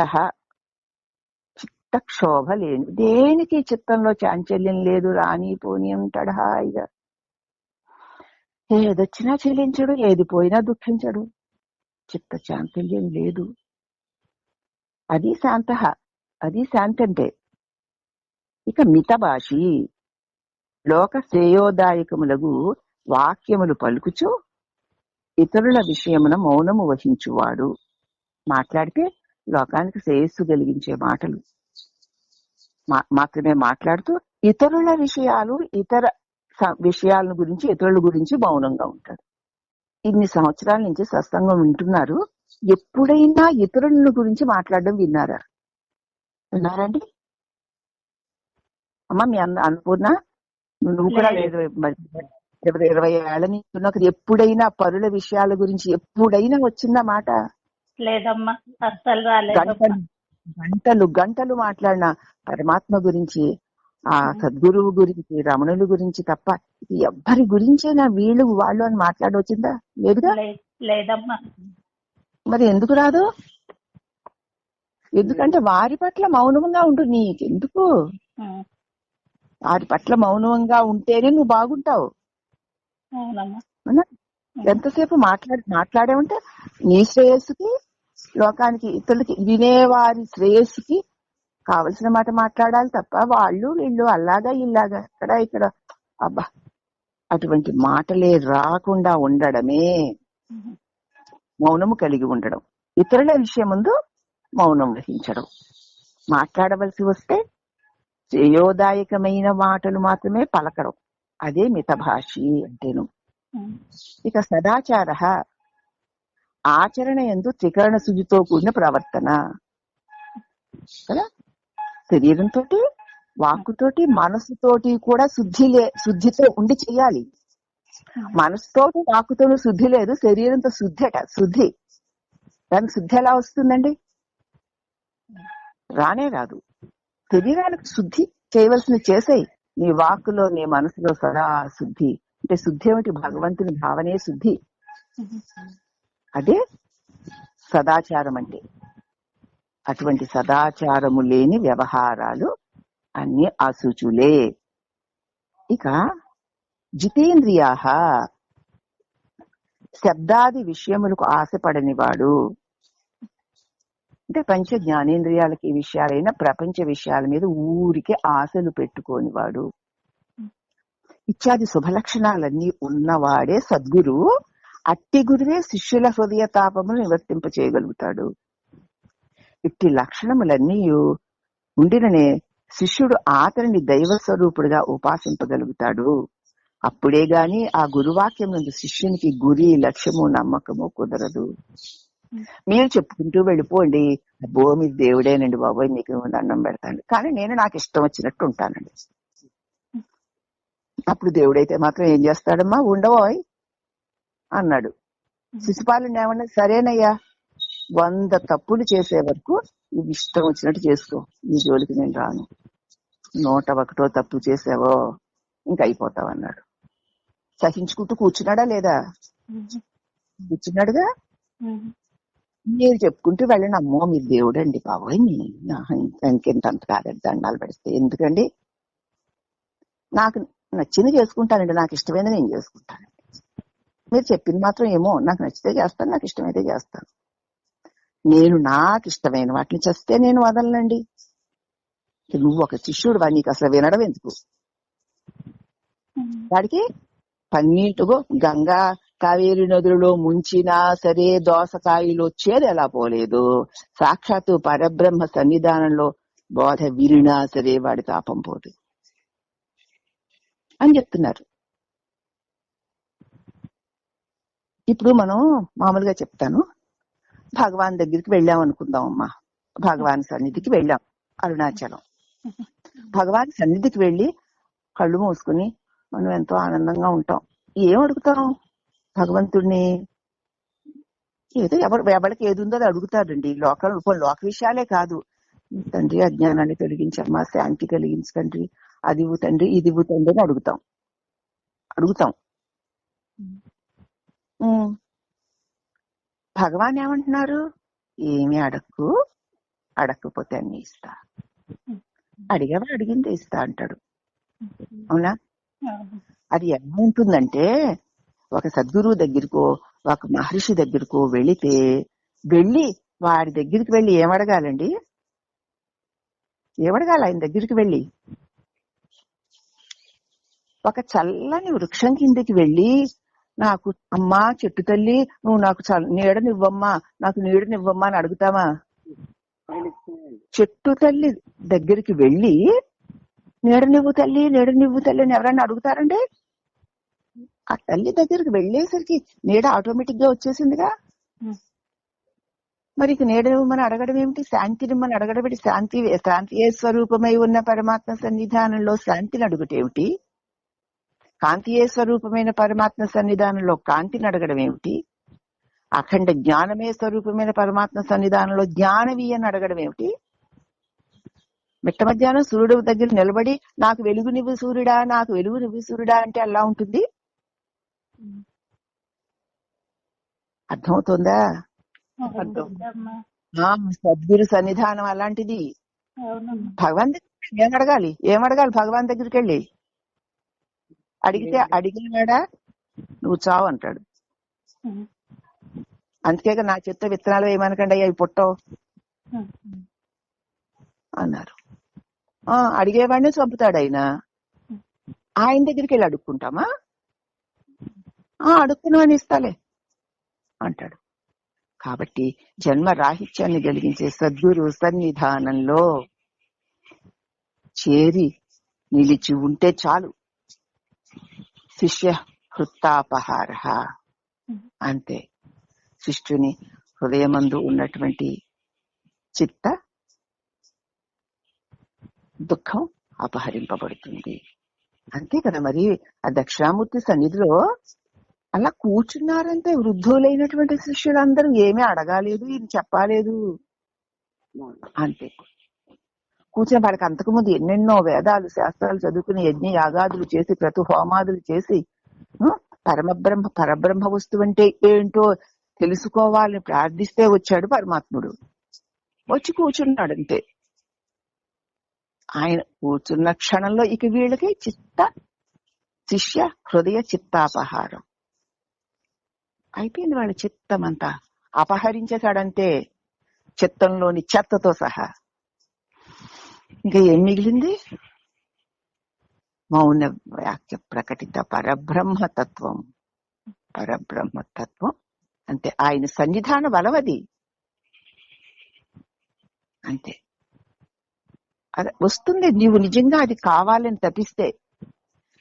చిత్తక్షోభ లేని, దేనికి చిత్తంలో చాంచల్యం లేదు, రాని పోని ఉంటాడు హాయిగా. ఏదొచ్చినా చెల్లించడు, ఏది పోయినా దుఃఖించడు, చిత్త చాంచల్యం లేదు. అది శాంత, అది శాంతి అంటే. ఇక మితభాషి, లోక శ్రేయోదాయకములకు వాక్యములు పలుకుచు ఇతరుల విషయమున మౌనము వహించువాడు. మాట్లాడితే లోకానికి శ్రేయస్సు కలిగించే మాటలు మాత్రమే మాట్లాడుతూ ఇతరుల విషయాలు, ఇతర విషయాల గురించి, ఇతరుల గురించి మౌనంగా ఉంటాడు. ఇన్ని సంవత్సరాల నుంచి సత్సంగం వింటున్నారు, ఎప్పుడైనా ఇతరుల గురించి మాట్లాడడం విన్నారా? విన్నారండి? అమ్మ మీ అన్నపూర్ణ, నువ్వు కూడా లేదు 20 ఏళ్ల నుంచి ఎప్పుడైనా పరుల విషయాల గురించి ఎప్పుడైనా వచ్చిందా మాట? లేదమ్మా, అస్సలు రాలేదు. గంటలు గంటలు మాట్లాడిన పరమాత్మ గురించి, ఆ సద్గురువు గురించి, రమణుల గురించి తప్ప ఎవ్వరి గురించైనా వీళ్ళు వాళ్ళు అని మాట్లాడవచ్చిందా? లేదుగా. లేదమ్మా. మరి ఎందుకు రాదు? ఎందుకంటే వారి పట్ల మౌనంగా ఉండు. నీకెందుకు? వారి పట్ల మౌనంగా ఉంటేనే నువ్వు బాగుంటావు. ఎంతసేపు మాట్లాడామంటే నీ శ్రేయస్సుకి, లోకానికి, ఇతరులకి, వినేవారి శ్రేయస్సుకి కావలసిన మాట మాట్లాడాలి తప్ప వాళ్ళు వీళ్ళు అలాగా ఇలాగా ఇక్కడ అబ్బా అటువంటి మాటలే రాకుండా ఉండడమే మౌనము కలిగి ఉండడం. ఇతరుల విషయం ముందు మౌనం వహించడం. మాట్లాడవలసి వస్తే శ్రేయోదాయకమైన మాటలు మాత్రమే పలకడం. అదే మితభాషి అంటేను. ఇక సదాచార, ఆచరణ యందు త్రికరణ శుద్ధితో కూడిన ప్రవర్తన కదా. శరీరంతో, వాక్కుతోటి, మనసుతోటి కూడా శుద్ధితో ఉండి చెయ్యాలి. మనసుతోటి, వాక్కుతో శుద్ధి లేదు, శరీరంతో శుద్ధి. దానికి శుద్ధి ఎలా వస్తుందండి? రానే రాదు. శరీరానికి శుద్ధి చేయవలసింది చేసేయి. నీ వాక్కులో, నీ మనసులో సదా శుద్ధి. అంటే శుద్ధి ఏమిటి? భగవంతుని భావనే శుద్ధి. అదే సదాచారం అంటే. అటువంటి సదాచారము లేని వ్యవహారాలు అన్ని అశుచులే. ఇక జితేంద్రియా, శబ్దాది విషయములకు ఆశపడనివాడు. అంటే పంచ జ్ఞానేంద్రియాలకి విషయాలైన ప్రపంచ విషయాల మీద ఊరికే ఆశలు పెట్టుకోనివాడు. ఇత్యాది శుభలక్షణాలన్నీ ఉన్నవాడే సద్గురువు. అట్టి గురువే శిష్యుల హృదయ తాపమును నివర్తింప చేయగలుగుతాడు. ఇట్టి లక్షణములన్నీ ఉండిననే శిష్యుడు అతనిని దైవ స్వరూపుడుగా ఉపాసింపగలుగుతాడు. అప్పుడే గాని ఆ గురువాక్యం నుండి శిష్యునికి గురి, లక్ష్యము, నమ్మకము కుదరదు. మీరు చెప్పుకుంటూ వెళ్ళిపోండి, అబ్బో మీరు దేవుడేనండి బాబోయ్, మీకు దండం పెడతాండి, కానీ నేను నాకు ఇష్టం వచ్చినట్టు ఉంటానండి. అప్పుడు దేవుడైతే మాత్రం ఏం చేస్తాడమ్మా? ఉండవోయ్ అన్నాడు. శిశుపాలుని ఏమన్నా, సరేనయ్యా 100 తప్పులు చేసే వరకు నువ్వు ఇష్టం వచ్చినట్టు చేసుకో, నీ జోలికి నేను రాను. 101వ తప్పు చేసావో ఇంక అయిపోతావు అన్నాడు. సహించుకుంటూ కూర్చున్నాడా లేదా? కూర్చున్నాడుగా. మీరు చెప్పుకుంటూ వెళ్ళండి, అమ్మో మీరు దేవుడండి బాబోయ్, ఇంకెంత కాదండి, దండాలు పెడితే ఎందుకండి, నాకు నచ్చింది చేసుకుంటానండి, నాకు ఇష్టమైనది నేను చేసుకుంటానండి. మీరు చెప్పింది మాత్రం ఏమో నాకు నచ్చితే చేస్తాను, నాకు ఇష్టమైతే చేస్తాను. నేను నాకు ఇష్టమైన వాటిని చేస్తే నేను వదలనండి. నువ్వు ఒక శిష్యుడు వా, నీకు అసలు వినడం ఎందుకు? వాడికి పన్నీటుగో గంగా కావేరి నదులలో ముంచినా సరే దోసకాయలు వచ్చేది ఎలా పోలేదు, సాక్షాత్తు పరబ్రహ్మ సన్నిధానంలో బోధ విరినా సరే వాడి తాపం పోదు అని చెప్తున్నారు. ఇప్పుడు మనం మామూలుగా చెప్తాను, భగవాన్ దగ్గరికి వెళ్ళాం అనుకుందాం అమ్మా. భగవాన్ సన్నిధికి వెళ్ళాం, అరుణాచలం. భగవాన్ సన్నిధికి వెళ్ళి కళ్ళు మూసుకుని మనం ఎంతో ఆనందంగా ఉంటాం. ఏం అడుగుతాం భగవంతుడిని? ఏదో ఎవరికి ఏది ఉందో అది అడుగుతాడండి. లోక విషయాలే కాదు. తండ్రి అజ్ఞానాన్ని తొలగించమ్మా, శాంతి కలిగించండి, అది ఇవ్వు తండ్రి, ఇది ఇవ్వు తండ్రి అని అడుగుతాం. భగవాన్ ఏమంటున్నారు? ఏమి అడగకపోతే అన్ని ఇస్తా, అడిగేవా అడిగిందే ఇస్తా అంటాడు. అవునా? అది ఎలా ఉంటుందంటే, ఒక సద్గురువు దగ్గరకో ఒక మహర్షి దగ్గరకో వెళ్ళి వాడి దగ్గరికి వెళ్ళి ఏమడగాలండి? ఏమడగాలి ఆయన దగ్గరికి వెళ్ళి? ఒక చల్లని వృక్షం కిందకి వెళ్ళి, నాకు అమ్మా చెట్టు తల్లి నువ్వు నాకు నీడనివ్వమ్మా, నాకు నీడనివ్వమ్మా అని అడుగుతామా? చెట్టు తల్లి దగ్గరికి వెళ్ళి నీడనివ్వు తల్లి అని ఎవరన్నా అడుగుతారండి? ఆ తల్లి దగ్గరికి వెళ్ళేసరికి నీడ ఆటోమేటిక్ గా వచ్చేసిందిగా. మరి నీడనివ్వమని అడగడం ఏమిటి? శాంతినివ్వమని అడగడం ఏమిటి? శాంతియే స్వరూపమై ఉన్న పరమాత్మ సన్నిధానంలో శాంతిని అడుగుటేమిటి? కాంతియే స్వరూపమైన పరమాత్మ సన్నిధానంలో కాంతిని అడగడం ఏమిటి? అఖండ జ్ఞానమే స్వరూపమైన పరమాత్మ సన్నిధానంలో జ్ఞానవీయని అడగడం ఏమిటి? మిట్ట మధ్యాహ్నం సూర్యుడు దగ్గర నిలబడి నాకు వెలుగునివ్వు సూర్యుడా, నాకు వెలుగునివ్వు సూర్యుడా అంటే ఎలా ఉంటుంది? అర్థమవుతుందా? సద్గురు సన్నిధానం అలాంటిది. భగవాన్ దగ్గర ఏమడగాలి భగవాన్ దగ్గరికి వెళ్ళి? అడిగినాడా నువ్వు చావు అంటాడు. అందుకేగా నా చెత్త విత్తనాలు ఏమనకండి అవి పుట్టవు అన్నారు. అడిగేవాడిని చంపుతాడు ఆయన. ఆయన దగ్గరికి వెళ్ళి అడుక్కుంటామా? అడుక్కున్నామని ఇస్తాలే అంటాడు. కాబట్టి జన్మ రాహిత్యాన్ని కలిగించే సద్గురు సన్నిధానంలో చేరి నిలిచి ఉంటే చాలు. శిష్య హృత్తాపహార అంతే. శిష్యుని హృదయమందు ఉన్నటువంటి చిత్త దుఃఖం అపహరింపబడుతుంది. అంతే కదా. మరి ఆ దక్షిణామూర్తి సన్నిధిలో అలా కూర్చున్నారంటే వృద్ధులైనటువంటి శిష్యులందరూ ఏమీ అడగాలేదు, ఇది చెప్పాలేదు. అంతే కూర్చుని వాడికి అంతకుముందు ఎన్నెన్నో వేదాలు శాస్త్రాలు చదువుకుని యజ్ఞ యాగాదులు చేసి క్రతు హోమాదులు చేసి పరబ్రహ్మ వస్తువు అంటే ఏంటో తెలుసుకోవాలని ప్రార్థిస్తే వచ్చాడు పరమాత్ముడు. వచ్చి కూర్చున్నాడు అంతే. ఆయన కూర్చున్న క్షణంలో ఇక వీళ్ళకి శిష్య హృదయ చిత్తాపహారం అయిపోయింది. వాళ్ళ చిత్తం అంతా అపహరించేశాడంతే, చిత్తంలోని చెత్తతో సహా. ఇంకా ఏం మిగిలింది? మౌన వాక్య ప్రకటిత పరబ్రహ్మతత్వం అంతే. ఆయన సన్నిధాన బలవది అంతే. అది వస్తుంది. నీవు నిజంగా అది కావాలని తప్పిస్తే,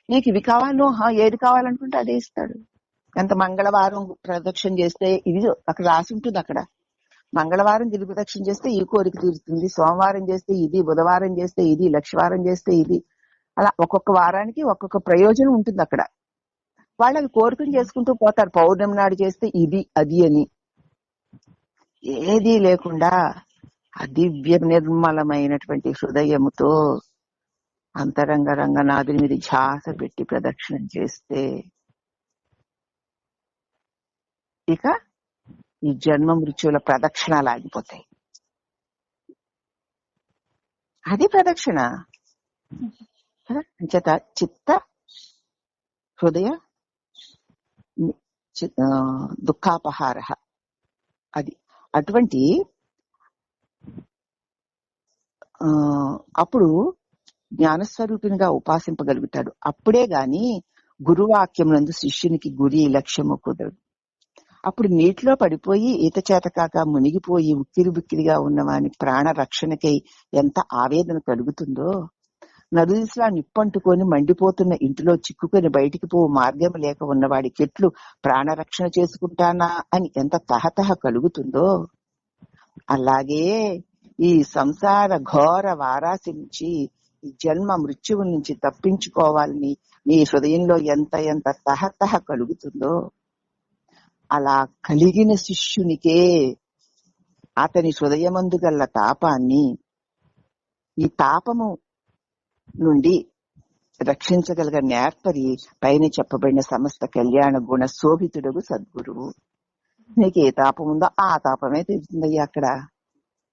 నీకు ఇవి కావాలో ఏది కావాలనుకుంటే అదే ఇస్తాడు. ఎంత మంగళవారం ప్రదక్షిణ చేస్తే ఇది అక్కడ రాసి ఉంటుంది. అక్కడ మంగళవారం గిరి ప్రదక్షిణ చేస్తే ఈ కోరిక తీరుతుంది, సోమవారం చేస్తే ఇది, బుధవారం చేస్తే ఇది, లక్షవారం చేస్తే ఇది. అలా ఒక్కొక్క వారానికి ఒక్కొక్క ప్రయోజనం ఉంటుంది అక్కడ. వాళ్ళు అవి కోరికలు చేసుకుంటూ పోతారు. పౌర్ణమి నాడు చేస్తే ఇది అది అని ఏదీ లేకుండా అదివ్య నిర్మలమైనటువంటి హృదయముతో అంతరంగ రంగనాథుని మీద ధ్యాస పెట్టి ప్రదక్షిణం చేస్తే ఇక ఈ జన్మ మృత్యువుల ప్రదక్షిణాలు ఆగిపోతాయి. అది ప్రదక్షిణ. అంచేత చిత్త హృదయ దుఃఖాపహార అది. అటువంటి అప్పుడు జ్ఞానస్వరూపినిగా ఉపాసింపగలుగుతాడు. అప్పుడే గాని గురువాక్యం నందు శిష్యునికి గురి లక్ష్యము కుదరదు. అప్పుడు నీటిలో పడిపోయి ఈత చేత కాక మునిగిపోయి ఉక్కిరి బిక్కిరిగా ఉన్నవాని ప్రాణ రక్షణకై ఎంత ఆవేదన కలుగుతుందో, నలుదిశలా నిప్పంటుకొని మండిపోతున్న ఇంటిలో చిక్కుకొని బయటికి పో మార్గం లేక ఉన్నవాడికి ఎట్లు ప్రాణరక్షణ చేసుకుంటానా అని ఎంత తహతహ కలుగుతుందో, అలాగే ఈ సంసార ఘోర వారాసి నుంచి, ఈ జన్మ మృత్యువు నుంచి తప్పించుకోవాలని నీ హృదయంలో ఎంత ఎంత తహతహ కలుగుతుందో, అలా కలిగిన శిష్యునికే అతని హృదయమందు గల తాపాన్ని, ఈ తాపము నుండి రక్షించగలిగే నేర్పరి పైన చెప్పబడిన సమస్త కళ్యాణ గుణ శోభితుడగు సద్గురువు. నీకు ఏ తాపం ఉందో ఆ తాపమే తీరుతుందయ్యా అక్కడ,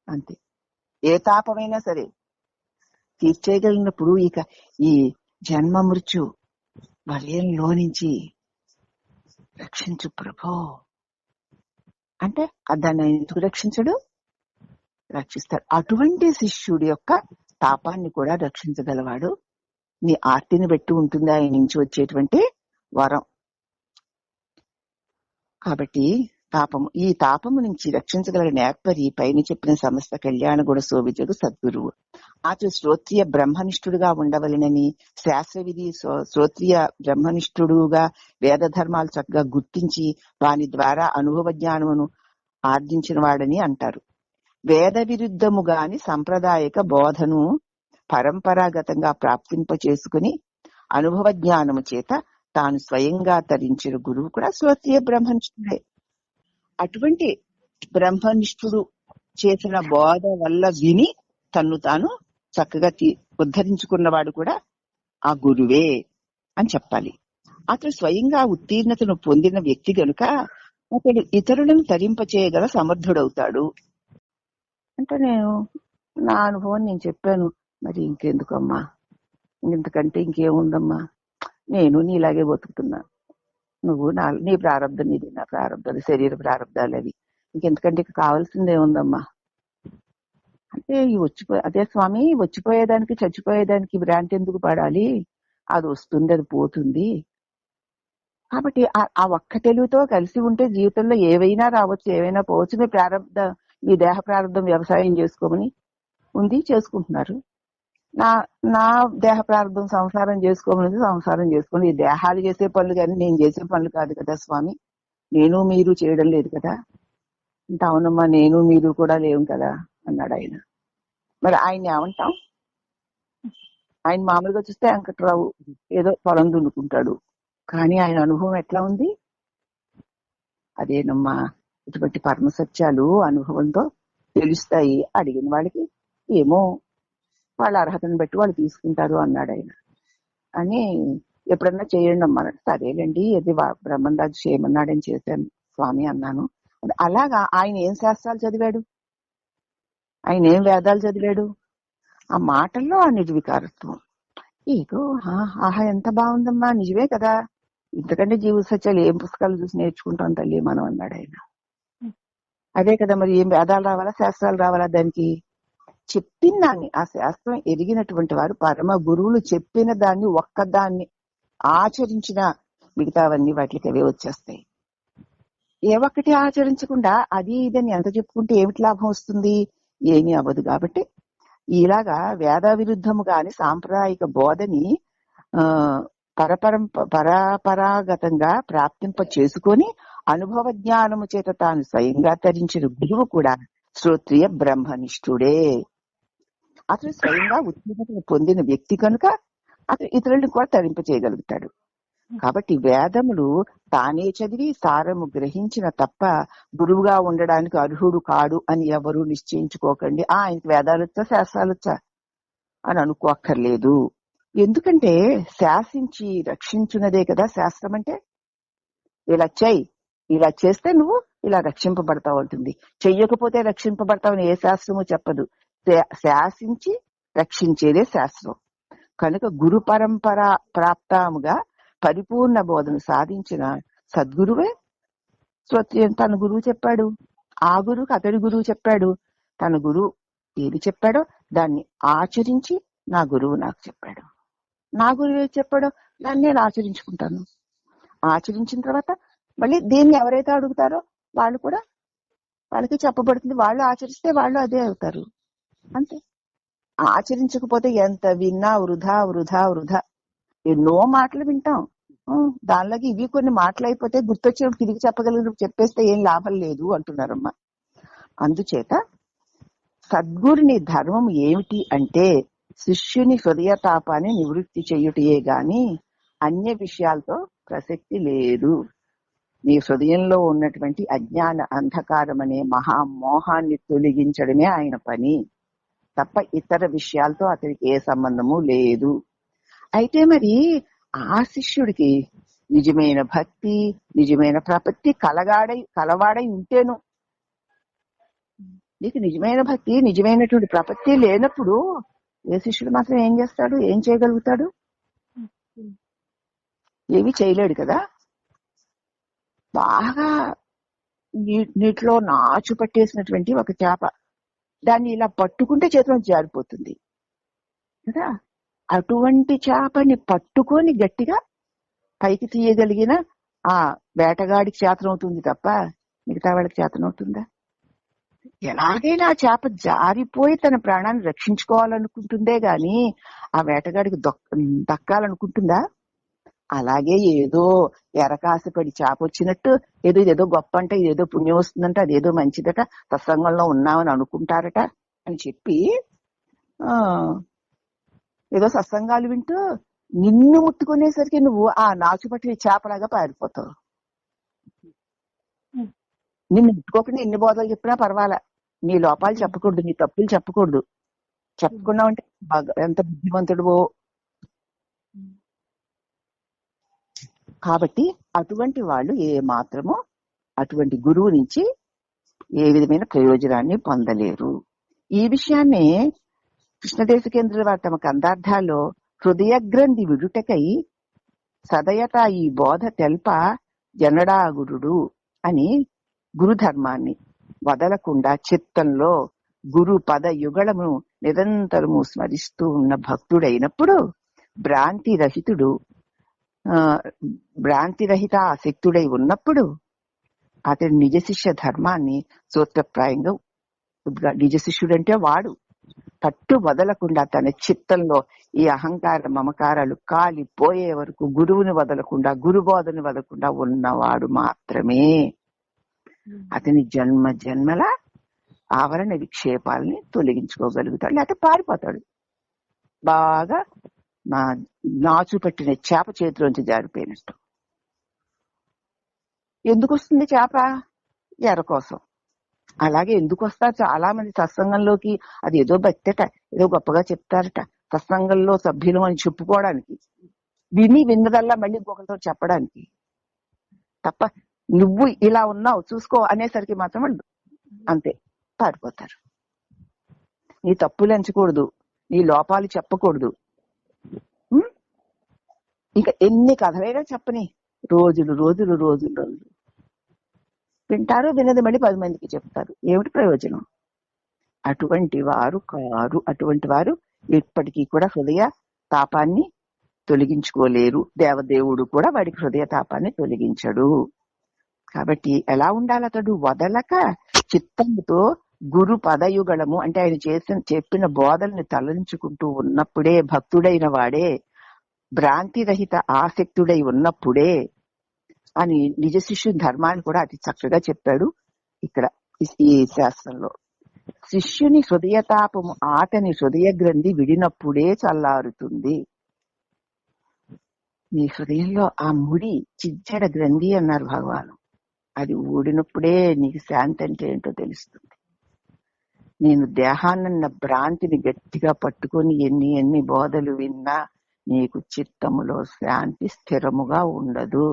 అంతే. ఏ తాపమైనా సరే తీర్చేయగలిగినప్పుడు ఇక ఈ జన్మ మృత్యు వలయంలో నుంచి రక్షించు ప్రభో అంటే దాన్ని ఆయన ఎందుకు రక్షించడు? రక్షిస్తాడు. అటువంటి శిష్యుడి యొక్క తాపాన్ని కూడా రక్షించగలవాడు. నీ ఆర్తిని బట్టి ఉంటుంది ఆయన నుంచి వచ్చేటువంటి వరం. కాబట్టి ఈ తాపము నుంచి రక్షించగల నేర్పరి పైన చెప్పిన సమస్త కళ్యాణ గుణ శోభితుడు సద్గురువు. అతడు శ్రోత్రియ బ్రహ్మనిష్ఠుడుగా ఉండవలెనని శాస్త్ర విధి శ్రోత్రియ బ్రహ్మనిష్ఠుడుగా వేద ధర్మాలు చక్కగా గుర్తించి వాని ద్వారా అనుభవ జ్ఞానమును ఆర్జించిన వాడని అంటారు. వేద విరుద్ధము గాని సంప్రదాయక బోధను పరంపరాగతంగా ప్రాప్తింప చేసుకుని అనుభవ జ్ఞానము చేత తాను స్వయంగా తరించిన గురువు కూడా శ్రోత్రియ బ్రహ్మనిష్ఠుడే. అటువంటి బ్రహ్మనిష్ఠుడు చేసిన బోధ వల్ల విని తన్ను తాను చక్కగా ఉద్ధరించుకున్నవాడు కూడా ఆ గురువే అని చెప్పాలి. అతడు స్వయంగా ఉత్తీర్ణతను పొందిన వ్యక్తి గనుక అతడు ఇతరులను తరింప చేయగల సమర్థుడవుతాడు. అంటే నా అనుభవం నేను చెప్పాను, మరి ఇంకెందుకమ్మా, ఇంతకంటే ఇంకేముందమ్మా, నేను నీలాగే బతుకుతున్నా, నువ్వు నీ ప్రారంభం ఇది, నా ప్రారంభాలు శరీర ప్రారంభాలు అవి, ఇంకెందుకంటే ఇక కావాల్సిందే ఉందమ్మా అంటే అదే స్వామి, వచ్చిపోయేదానికి చచ్చిపోయేదానికి భ్రాంతి ఎందుకు పడాలి? అది వస్తుంది, అది పోతుంది. కాబట్టి ఆ ఒక్క తెలుగుతో కలిసి ఉంటే జీవితంలో ఏవైనా రావచ్చు, ఏవైనా పోవచ్చు. మీ ప్రారంభం, మీ దేహ ప్రారంభం వ్యవసాయం చేసుకోమని ఉంది, చేసుకుంటున్నారు. నా దేహ ప్రారంభం సంసారం చేసుకోమని సంసారం చేసుకోండి. ఈ దేహాలు చేసే పనులు కానీ నేను చేసే పనులు కాదు కదా స్వామి, నేను మీరు చేయడం లేదు కదా అంటే, అవునమ్మా నేను మీరు కూడా లేవు కదా అన్నాడు ఆయన. మరి ఆయన ఏమంటాం? ఆయన మామూలుగా చూస్తే వెంకట్రావు ఏదో పొలం దున్నుకుంటాడు, కానీ ఆయన అనుభవం ఎట్లా ఉంది? అదేనమ్మా, ఇటువంటి పరమ సత్యాలు అనుభవంతో తెలుస్తాయి. అడిగిన వాళ్ళకి ఏమో వాళ్ళ అర్హతను బట్టి వాళ్ళు తీసుకుంటారు అన్నాడు ఆయన. అని ఎప్పుడన్నా చేయండి అమ్మా, సరేలేండి అది బ్రహ్మరాజు చేయమన్నాడని చేశాను స్వామి అన్నాను. అలాగా ఆయన ఏం శాస్త్రాలు చదివాడు, ఆయన ఏం వేదాలు చదివాడు? ఆ మాటల్లో ఆ నిర్వికారత్వం. ఏదో ఆహా ఎంత బాగుందమ్మా, నిజమే కదా, ఇంతకంటే జీవిత సత్యాలు ఏం పుస్తకాలు చూసి నేర్చుకుంటాం తల్లి మనం అన్నాడు ఆయన. అదే కదా, మరి ఏం వేదాలు రావాలా శాస్త్రాలు రావాలా? దానికి చెప్పిన దాన్ని, ఆ శాస్త్రం ఎరిగినటువంటి వారు పరమ గురువులు చెప్పిన దాన్ని ఒక్కదాన్ని ఆచరించిన మిగతావన్నీ వాటికి అవే వచ్చేస్తాయి. ఏ ఒక్కటి ఆచరించకుండా అది ఇదని ఎంత చెప్పుకుంటే ఏమిటి లాభం వస్తుంది? ఏమీ అవ్వదు. కాబట్టి ఇలాగా వేద విరుద్ధము గాని సాంప్రదాయిక బోధని పరపరాగతంగా ప్రాప్తింప చేసుకొని అనుభవ జ్ఞానము చేత తాను స్వయంగా తరించిన గురువు కూడా శ్రోత్రియ బ్రహ్మనిష్ఠుడే. అతను స్వయంగా ఉత్తీర్ణతను పొందిన వ్యక్తి కనుక అతను ఇతరులను కూడా తరింప చేయగలుగుతాడు. కాబట్టి వేదములు తానే చదివి సారము గ్రహించిన తప్ప గురువుగా ఉండడానికి అర్హుడు కాడు అని ఎవరు నిశ్చయించుకోకండి. ఆయనకి వేదాలొచ్చా శాస్త్రాలొచ్చా అని అనుకోక్కర్లేదు. ఎందుకంటే శాసించి రక్షించున్నదే కదా శాస్త్రం అంటే. ఇలా చెయ్యి, ఇలా చేస్తే నువ్వు ఇలా రక్షింపబడతావు అంటుంది. చెయ్యకపోతే రక్షింపబడతావని ఏ శాస్త్రము చెప్పదు. శాసించి రక్షించేదే శాస్త్రం. కనుక గురు పరంపర ప్రాప్తముగా పరిపూర్ణ బోధను సాధించిన సద్గురువే తన గురువు చెప్పాడు, ఆ గురువుకి అతడి గురువు చెప్పాడు. తన గురువు ఏది చెప్పాడో దాన్ని ఆచరించి నా గురువు నాకు చెప్పాడు. నా గురువు ఏది చెప్పాడో దాన్ని నేను ఆచరించుకుంటాను. ఆచరించిన తర్వాత మళ్ళీ దీన్ని ఎవరైతే అడుగుతారో వాళ్ళు కూడా వాళ్ళకి చెప్పబడుతుంది. వాళ్ళు ఆచరిస్తే వాళ్ళు అదే అవుతారు. అంతే. ఆచరించకపోతే ఎంత విన్నా వృధా వృధా వృధా. ఎన్నో మాటలు వింటాం, దానిలోకి ఇవి కొన్ని మాటలు అయిపోతే గుర్తొచ్చేప్పుడు తిరిగి చెప్పగలిగినప్పుడు చెప్పేస్తే ఏం లాభం లేదు అంటున్నారమ్మా. అందుచేత సద్గురుని ధర్మం ఏమిటి అంటే శిష్యుని హృదయతాపాన్ని నివృత్తి చేయుటయే గాని అన్య విషయాలతో ప్రసక్తి లేదు. నీ హృదయంలో ఉన్నటువంటి అజ్ఞాన అంధకారం అనే మహామోహాన్ని తొలగించడమే ఆయన పని తప్ప ఇతర విషయాలతో అతనికి ఏ సంబంధము లేదు. అయితే మరి ఆ శిష్యుడికి నిజమైన భక్తి నిజమైన ప్రపత్తి కలవాడై ఉంటేను, నీకు నిజమైన భక్తి నిజమైనటువంటి ప్రపత్తి లేనప్పుడు ఏ శిష్యుడు మాత్రం ఏం చేస్తాడు, ఏం చేయగలుగుతాడు? ఏమీ చేయలేడు కదా. బాగా నీటిలో నాచు పట్టేసినటువంటి ఒక చేప, దాన్ని ఇలా పట్టుకుంటే చేతిలో జారిపోతుంది కదా. అటువంటి చేపని పట్టుకొని గట్టిగా పైకి తీయగలిగిన ఆ వేటగాడికి చేతనవుతుంది తప్ప మిగతా వాళ్ళకి చేతనవుతుందా? ఎలాగైనా ఆ చేప జారిపోయి తన ప్రాణాన్ని రక్షించుకోవాలనుకుంటుందే గాని ఆ వేటగాడికి దక్కాలనుకుంటుందా? అలాగే ఏదో ఎరకాసపడి చేప వచ్చినట్టు ఏదో గొప్ప అంటే ఇదేదో పుణ్యం వస్తుందంట, అదేదో మంచిదట, సత్సంగంలో ఉన్నామని అనుకుంటారట అని చెప్పి ఏదో సత్సంగాలు వింటూ నిన్ను ముట్టుకునేసరికి నువ్వు ఆ నాచుపట్టి చేపలాగా పారిపోతావు. నిన్ను ముట్టుకోకుండా ఎన్ని బోధలు చెప్పినా పర్వాలా, నీ లోపాలు చెప్పకూడదు, నీ తప్పులు చెప్పకూడదు. చెప్పుకున్నావంటే ఎంత బుద్ధిమంతుడువో. కాబట్టి అటువంటి వాళ్ళు ఏ మాత్రమో అటువంటి గురువు నుంచి ఏ విధమైన ప్రయోజనాన్ని పొందలేరు. ఈ విషయాన్ని కృష్ణదేశికేంద్రుల వారు తమ కందార్థాల్లో హృదయ గ్రంథి విడుటకై సదయత ఈ బోధ తెల్ప జనడా గురుడు అని గురుధర్మాన్ని వదలకుండా చిత్తంలో గురు పద యుగళము నిరంతరము స్మరిస్తూ ఉన్న భక్తుడైనప్పుడు భ్రాంతిరహిత ఆసక్తుడై ఉన్నప్పుడు అతడి నిజ శిష్య ధర్మాన్ని సూత్రప్రాయంగా నిజ శిష్యుడంటే వాడు పట్టు వదలకుండా తన చిత్తంలో ఈ అహంకార మమకారాలు కాలిపోయే వరకు గురువుని వదలకుండా గురుబోధని వదలకుండా ఉన్నవాడు మాత్రమే అతని జన్మ జన్మల ఆవరణ విక్షేపాలని తొలగించుకోగలుగుతాడు, లేకపోతే పారిపోతాడు. బాగా నాచు పట్టిన చేప చేతిలోంచి జారిపోయినట్టు. ఎందుకు వస్తుంది చేప? ఎర కోసం. అలాగే ఎందుకు వస్తారు చాలా మంది సత్సంగంలోకి? అది ఏదో భక్తట, ఏదో గొప్పగా చెప్తారట, సత్సంగంలో సభ్యులు అని చెప్పుకోవడానికి, విన్నదల్లా మళ్ళీ ఇంకొకరితో చెప్పడానికి తప్ప నువ్వు ఇలా ఉన్నావు చూసుకో అనేసరికి మాత్రం అంతే పారిపోతారు. నీ తప్పులు ఎంచకూడదు, నీ లోపాలు చెప్పకూడదు. ఇంకా ఎన్ని కథలైనా చెప్పని రోజులు రోజులు రోజులు రోజులు వింటారు, వినది మళ్ళీ 10 మందికి చెప్తారు. ఏమిటి ప్రయోజనం? అటువంటి వారు కారు. అటువంటి వారు ఇప్పటికీ కూడా హృదయ తాపాన్ని తొలగించుకోలేరు. దేవదేవుడు కూడా వాడికి హృదయ తాపాన్ని తొలగించడు. కాబట్టి ఎలా ఉండాలి? అతడు వదలక చిత్తంతో గురు పదయుగళము అంటే ఆయన చెప్పిన బోధల్ని తలంచుకుంటూ ఉన్నప్పుడే భక్తుడైన వాడే, భ్రాంతిరహిత ఆసక్తుడై ఉన్నప్పుడే అని నిజ శిష్యు ధర్మాన్ని కూడా అతి చక్కగా చెప్పాడు ఇక్కడ ఈ శాస్త్రంలో. శిష్యుని హృదయతాపము ఆతని హృదయ గ్రంథి విడినప్పుడే చల్లారుతుంది. నీ హృదయంలో ఆ ముడి చిజ్జడ గ్రంథి అన్నారు భగవాను, అది ఊడినప్పుడే నీకు శాంతి అంటే ఏంటో తెలుస్తుంది. నేను దేహాన్నన్న భ్రాంతిని గట్టిగా పట్టుకొని ఎన్ని బోధలు విన్నా నీకు చిత్తములో శాంతి స్థిరముగా ఉండదు.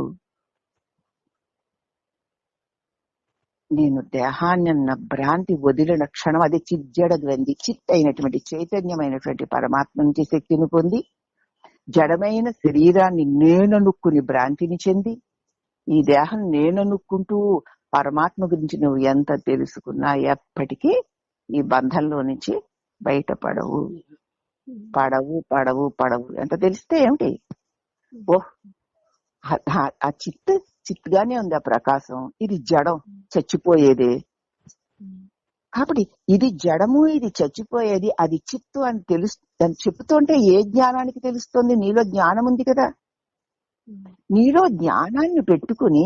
నేను దేహాన్నన్న భ్రాంతి వదిలిన క్షణం అది చిజ్జడ గ్రంథి, చిత్ అయినటువంటి చైతన్యమైనటువంటి పరమాత్మ నుంచి శక్తిని పొంది జడమైన శరీరాన్ని నేననుక్కుని భ్రాంతిని చెంది ఈ దేహం నేననుక్కుంటూ పరమాత్మ గురించి నువ్వు ఎంత తెలుసుకున్నా ఎప్పటికీ ఈ బంధంలో నుంచి బయటపడవు. పడవు పడవు పడవు ఎంత తెలిస్తే ఏమిటి? ఓహ్, ఆ చిత్తుగానే ఉంది ఆ ప్రకాశం. ఇది జడం, చచ్చిపోయేదే. కాబట్టి ఇది జడము, ఇది చచ్చిపోయేది, అది చిత్తు అని అని చెప్తుంటే ఏ జ్ఞానానికి తెలుస్తుంది? నీలో జ్ఞానం ఉంది కదా. నీలో జ్ఞానాన్ని పెట్టుకుని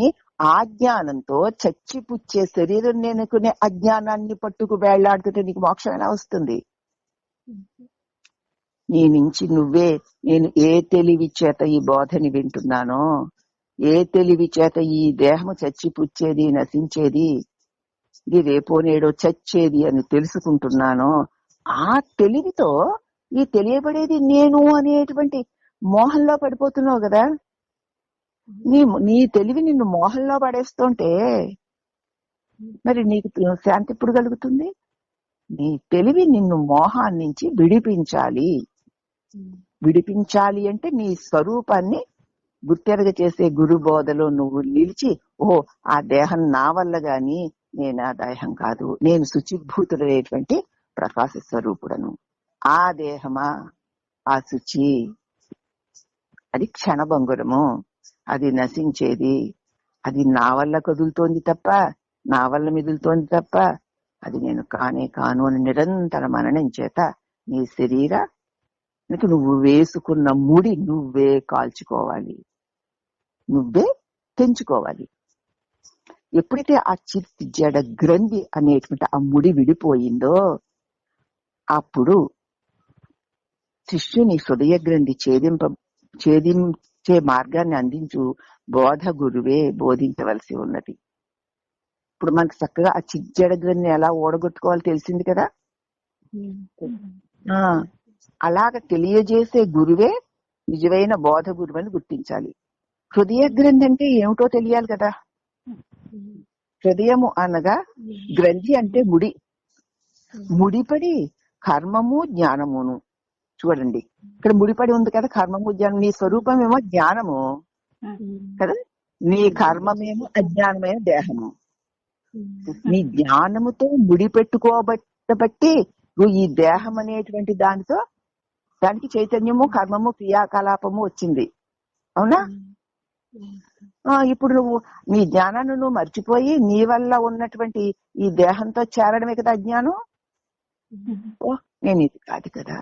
ఆ జ్ఞానంతో చచ్చిపుచ్చే శరీరం నేనుకునే అజ్ఞానాన్ని పట్టుకు వేళ్లాడుతుంటే నీకు మోక్షం ఎలా వస్తుంది? నీ నుంచి నువ్వే, నేను ఏ తెలివి చేత ఈ బోధని వింటున్నానో, ఏ తెలివి చేత ఈ దేహము చచ్చిపుచ్చేది, నశించేది, ఇది రేపో నేడో చచ్చేది అని తెలుసుకుంటున్నానో, ఆ తెలివితో ఈ తెలియబడేది నేను అనేటువంటి మోహంలో పడిపోతున్నావు కదా. నీ తెలివి నిన్ను మోహంలో పడేస్తుంటే మరి నీకు శాంతి ఎప్పుడు కలుగుతుంది? నీ తెలివి నిన్ను మోహాన్ని నుంచి విడిపించాలి. విడిపించాలి అంటే నీ స్వరూపాన్ని గుర్తెరగ చేసే గురు బోధలో నువ్వు నిలిచి, ఓహో, ఆ దేహం నా వల్ల గాని నేను ఆ దేహం కాదు, నేను శుచిభూతుడైనటువంటి ప్రకాశ స్వరూపుడను. ఆ దేహమా ఆ శుచి, అది క్షణభంగురము, అది నశించేది, అది నా వల్ల కదులుతోంది తప్ప, నా వల్ల మిదులుతోంది తప్ప అది నేను కానే కాను అని నిరంతర మననం చేత నీ శరీరానికి నువ్వు వేసుకున్న ముడి నువ్వే కాల్చుకోవాలి, నువ్వే తెంచుకోవాలి. ఎప్పుడైతే ఆ చిత్ జడ గ్రంథి అనేటువంటి ఆ ముడి విడిపోయిందో అప్పుడు శిష్యుని హృదయ గ్రంథి ఛేదించే మార్గాన్ని అందించు బోధ గురువే బోధించవలసి ఉన్నది. ఇప్పుడు మనకు చక్కగా ఆ చిజ్జడ గ్రంథిని ఎలా ఓడగొట్టుకోవాలో తెలిసింది కదా. అలాగ తెలియజేసే గురువే నిజమైన బోధ గురువు అని గుర్తించాలి. హృదయ గ్రంథి అంటే ఏమిటో తెలియాలి కదా. హృదయము అనగా గ్రంథి అంటే ముడి, ముడిపడి కర్మము జ్ఞానమును. చూడండి, ఇక్కడ ముడిపడి ఉంది కదా కర్మము జ్ఞానం. నీ స్వరూపమేమో జ్ఞానము కదా, నీ కర్మమేమో అజ్ఞానమైన దేహము. నీ జ్ఞానముతో ముడిపెట్టుకోబట్టి నువ్వు ఈ దేహం అనేటువంటి దానికి చైతన్యము, కర్మము, క్రియాకలాపము వచ్చింది. అవునా? ఇప్పుడు నువ్వు నీ జ్ఞానాన్ని నువ్వు మర్చిపోయి నీ వల్ల ఉన్నటువంటి ఈ దేహంతో చేరడమే కదా అజ్ఞానం. ఓ, నేను ఇది కాదు కదా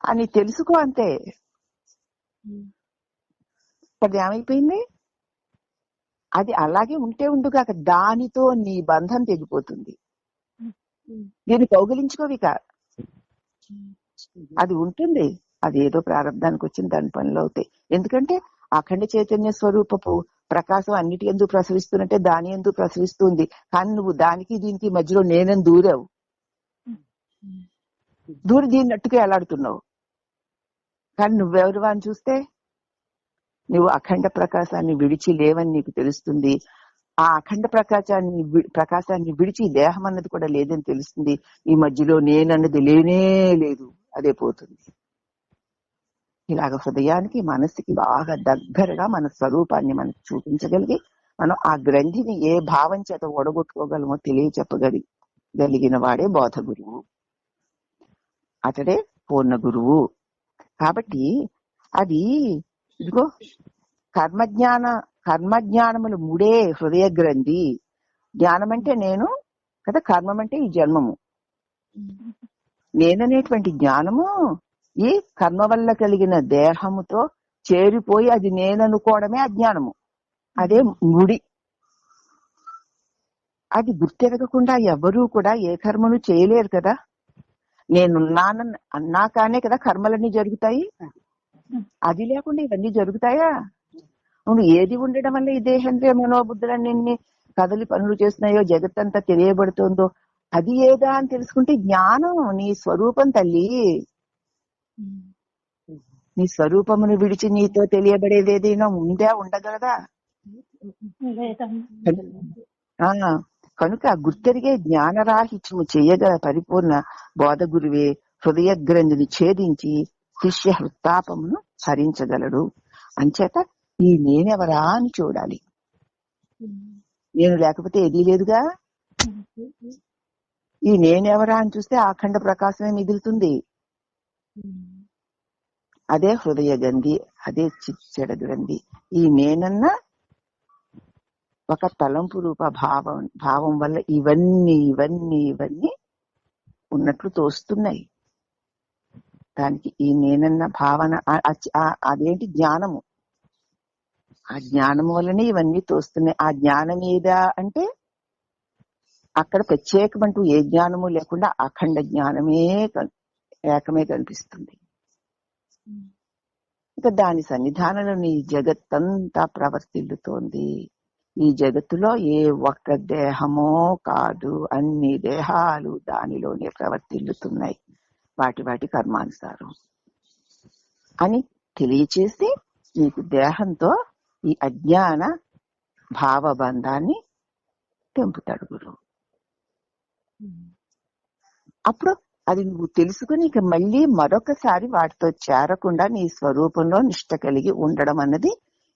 అని తెలుసుకో, అంతే. అది ఏమైపోయింది? అది అలాగే ఉంటే ఉండుగాక దానితో నీ బంధం తెగిపోతుంది. దీన్ని కౌగిలించుకోవిక. అది ఉంటుంది, అది ఏదో ప్రారంభానికి వచ్చింది, దాని పనులు అవుతాయి. ఎందుకంటే అఖండ చైతన్య స్వరూపపు ప్రకాశం అన్నిటి ఎందుకు ప్రసరిస్తున్నట్టే దాని ఎందుకు ప్రసరిస్తుంది. కానీ నువ్వు దానికి దీనికి మధ్యలో నేనని దూరావు, దూరి దీన్నట్టుగా ఎలాడుతున్నావు. కానీ నువ్వెవరు అని చూస్తే నువ్వు అఖండ ప్రకాశాన్ని విడిచి లేవని నీకు తెలుస్తుంది. ఆ అఖండ ప్రకాశాన్ని విడిచి దేహం అన్నది కూడా లేదని తెలుస్తుంది. ఈ మధ్యలో నేనన్నది లేనే లేదు, అదే పోతుంది. ఇలాగ హృదయానికి మనసుకి బాగా దగ్గరగా మన స్వరూపాన్ని మనకు చూపించగలిగి మనం ఆ గ్రంథిని ఏ భావం చేత ఓడగొట్టుకోగలమో తెలియచెప్పగలిగిన వాడే బోధ గురువు, అతడే పూర్ణ గురువు. కాబట్టి అది ఇదిగో కర్మజ్ఞానములు ముడే హృదయ గ్రంథి. జ్ఞానం అంటే నేను కదా, కర్మం అంటే ఈ జన్మము. నేననేటువంటి జ్ఞానము ఈ కర్మ వల్ల కలిగిన దేహముతో చేరిపోయి అది నేననుకోవడమే అజ్ఞానము, అదే ముడి. అది గుర్తెరగకుండా ఎవరూ కూడా ఏ కర్మను చేయలేరు కదా. నేనున్నానని అన్నాకానే కదా కర్మలన్నీ జరుగుతాయి. అది లేకుండా ఇవన్నీ జరుగుతాయా? నువ్వు ఏది ఉండడం వల్ల ఈ దేహేంద్రియ మనోబుద్ధులన్నీ కదలి పనులు చేస్తున్నాయో, జగత్తంతా తెలియబడుతుందో అది ఏదా అని తెలుసుకుంటే జ్ఞానం నీ స్వరూపం తల్లి. నీ స్వరూపమును విడిచి నీతో తెలియబడేది ఏదైనా ఉండగలదా? కనుక గుర్తెరిగే జ్ఞానరాహిత్యము చెయ్యగల పరిపూర్ణ బోధ గురువే హృదయ గ్రంథిని ఛేదించి శిష్య హృత్తాపమును హరించగలడు. అంచేత ఈ నేనెవరా అని చూడాలి. నేను లేకపోతే ఏదీ లేదుగా. ఈ నేనెవరా అని చూస్తే అఖండ ప్రకాశమే మిగులుతుంది. అదే హృదయ గంధి, అదే చిచ్చడ గ్రంథి. ఈ నేనన్న ఒక తలంపు రూప భావం వల్ల ఇవన్నీ ఇవన్నీ ఇవన్నీ ఉన్నట్లు తోస్తున్నాయి. దానికి ఈ నేనన్న భావన అదేంటి జ్ఞానము. ఆ జ్ఞానము వల్లనే ఇవన్నీ తోస్తున్నాయి. ఆ జ్ఞానం ఏదా అంటే అక్కడ ప్రత్యేకమంటూ ఏ జ్ఞానము లేకుండా అఖండ జ్ఞానమే ఏకమే కనిపిస్తుంది. ఇక దాని సన్నిధానంలో ఈ జగత్తంతా ప్రవర్తిల్లుతోంది. ఈ జగత్తులో ఏ ఒక్క దేహమో కాదు, అన్ని దేహాలు దానిలోనే ప్రవర్తిల్లుతున్నాయి, వాటి వాటి కర్మానుసారం అని తెలియచేసి నీకు దేహంతో ఈ అజ్ఞాన భావబంధాన్ని తెంపుతాడు గురువు. అప్పుడు అది నువ్వు తెలుసుకుని ఇక మళ్ళీ మరొకసారి వాటితో చేరకుండా నీ స్వరూపంలో నిష్ట కలిగి ఉండడం అన్నది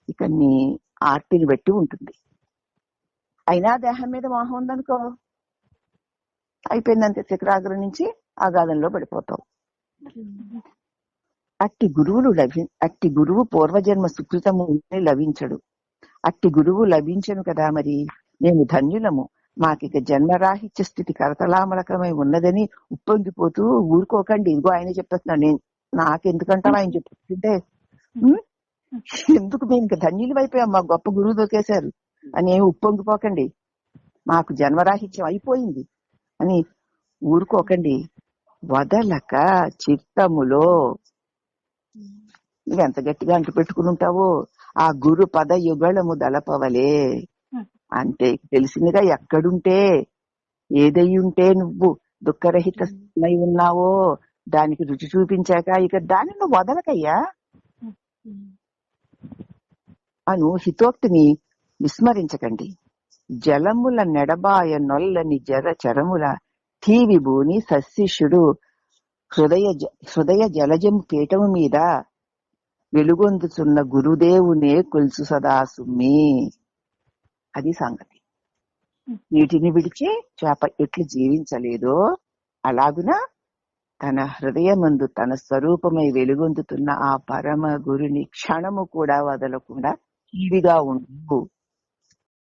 ఇక నీ ఆర్తిని బట్టి ఉంటుంది. అయినా దేహం మీద మోహం ఉందనుకో, అయిపోయిందంతే, శిఖరాగ్రం నుంచి ఆగాధంలో పడిపోతావు. అట్టి గురువు పూర్వజన్మ సుకృతము లభించడు. అట్టి గురువు లభించను కదా, మరి మేము ధన్యులము, మాకిక జన్మరాహిత్య స్థితి కరతలామలకమై ఉన్నదని ఉప్పొంగిపోతూ ఊరుకోకండి. ఇదిగో ఆయన చెప్పేస్తున్నాడు, నేను నాకెందుకంటావు ఆయన చెప్తుంటే, ఎందుకు మేము ఇంకా ధన్యులు అయిపోయాం, మా గొప్ప గురువు దొరికేశారు అని ఏమి ఉప్పొంగిపోకండి, మాకు జన్మరాహిత్యం అయిపోయింది అని ఊరుకోకండి. వదలక చిత్తములో ఎంత గట్టిగా అంటు పెట్టుకుని ఉంటావో ఆ గురు పద యుగళము దళపవలే. అంటే తెలిసిందిగా, ఎక్కడుంటే ఏదై ఉంటే నువ్వు దుఃఖరహితమై ఉన్నావో దానికి రుచి చూపించాక ఇక దానిని వదలకయ్యా అను హితోక్తిని విస్మరించకండి. జలముల నెడబాయ నొల్లని చరముల ఠీవిభూని సశిష్యుడు హృదయ జలజము పీఠము మీద వెలుగొందుతున్న గురుదేవునే కొలుసు సదా సుమ్మి. అది సంగతి. నీటిని విడిచి చేప ఎట్లు జీవించలేదో అలాగున తన హృదయమందు తన స్వరూపమై వెలుగొందుతున్న ఆ పరమ గురుని క్షణము కూడా వదలకుండా ఠీవిగా ఉండు.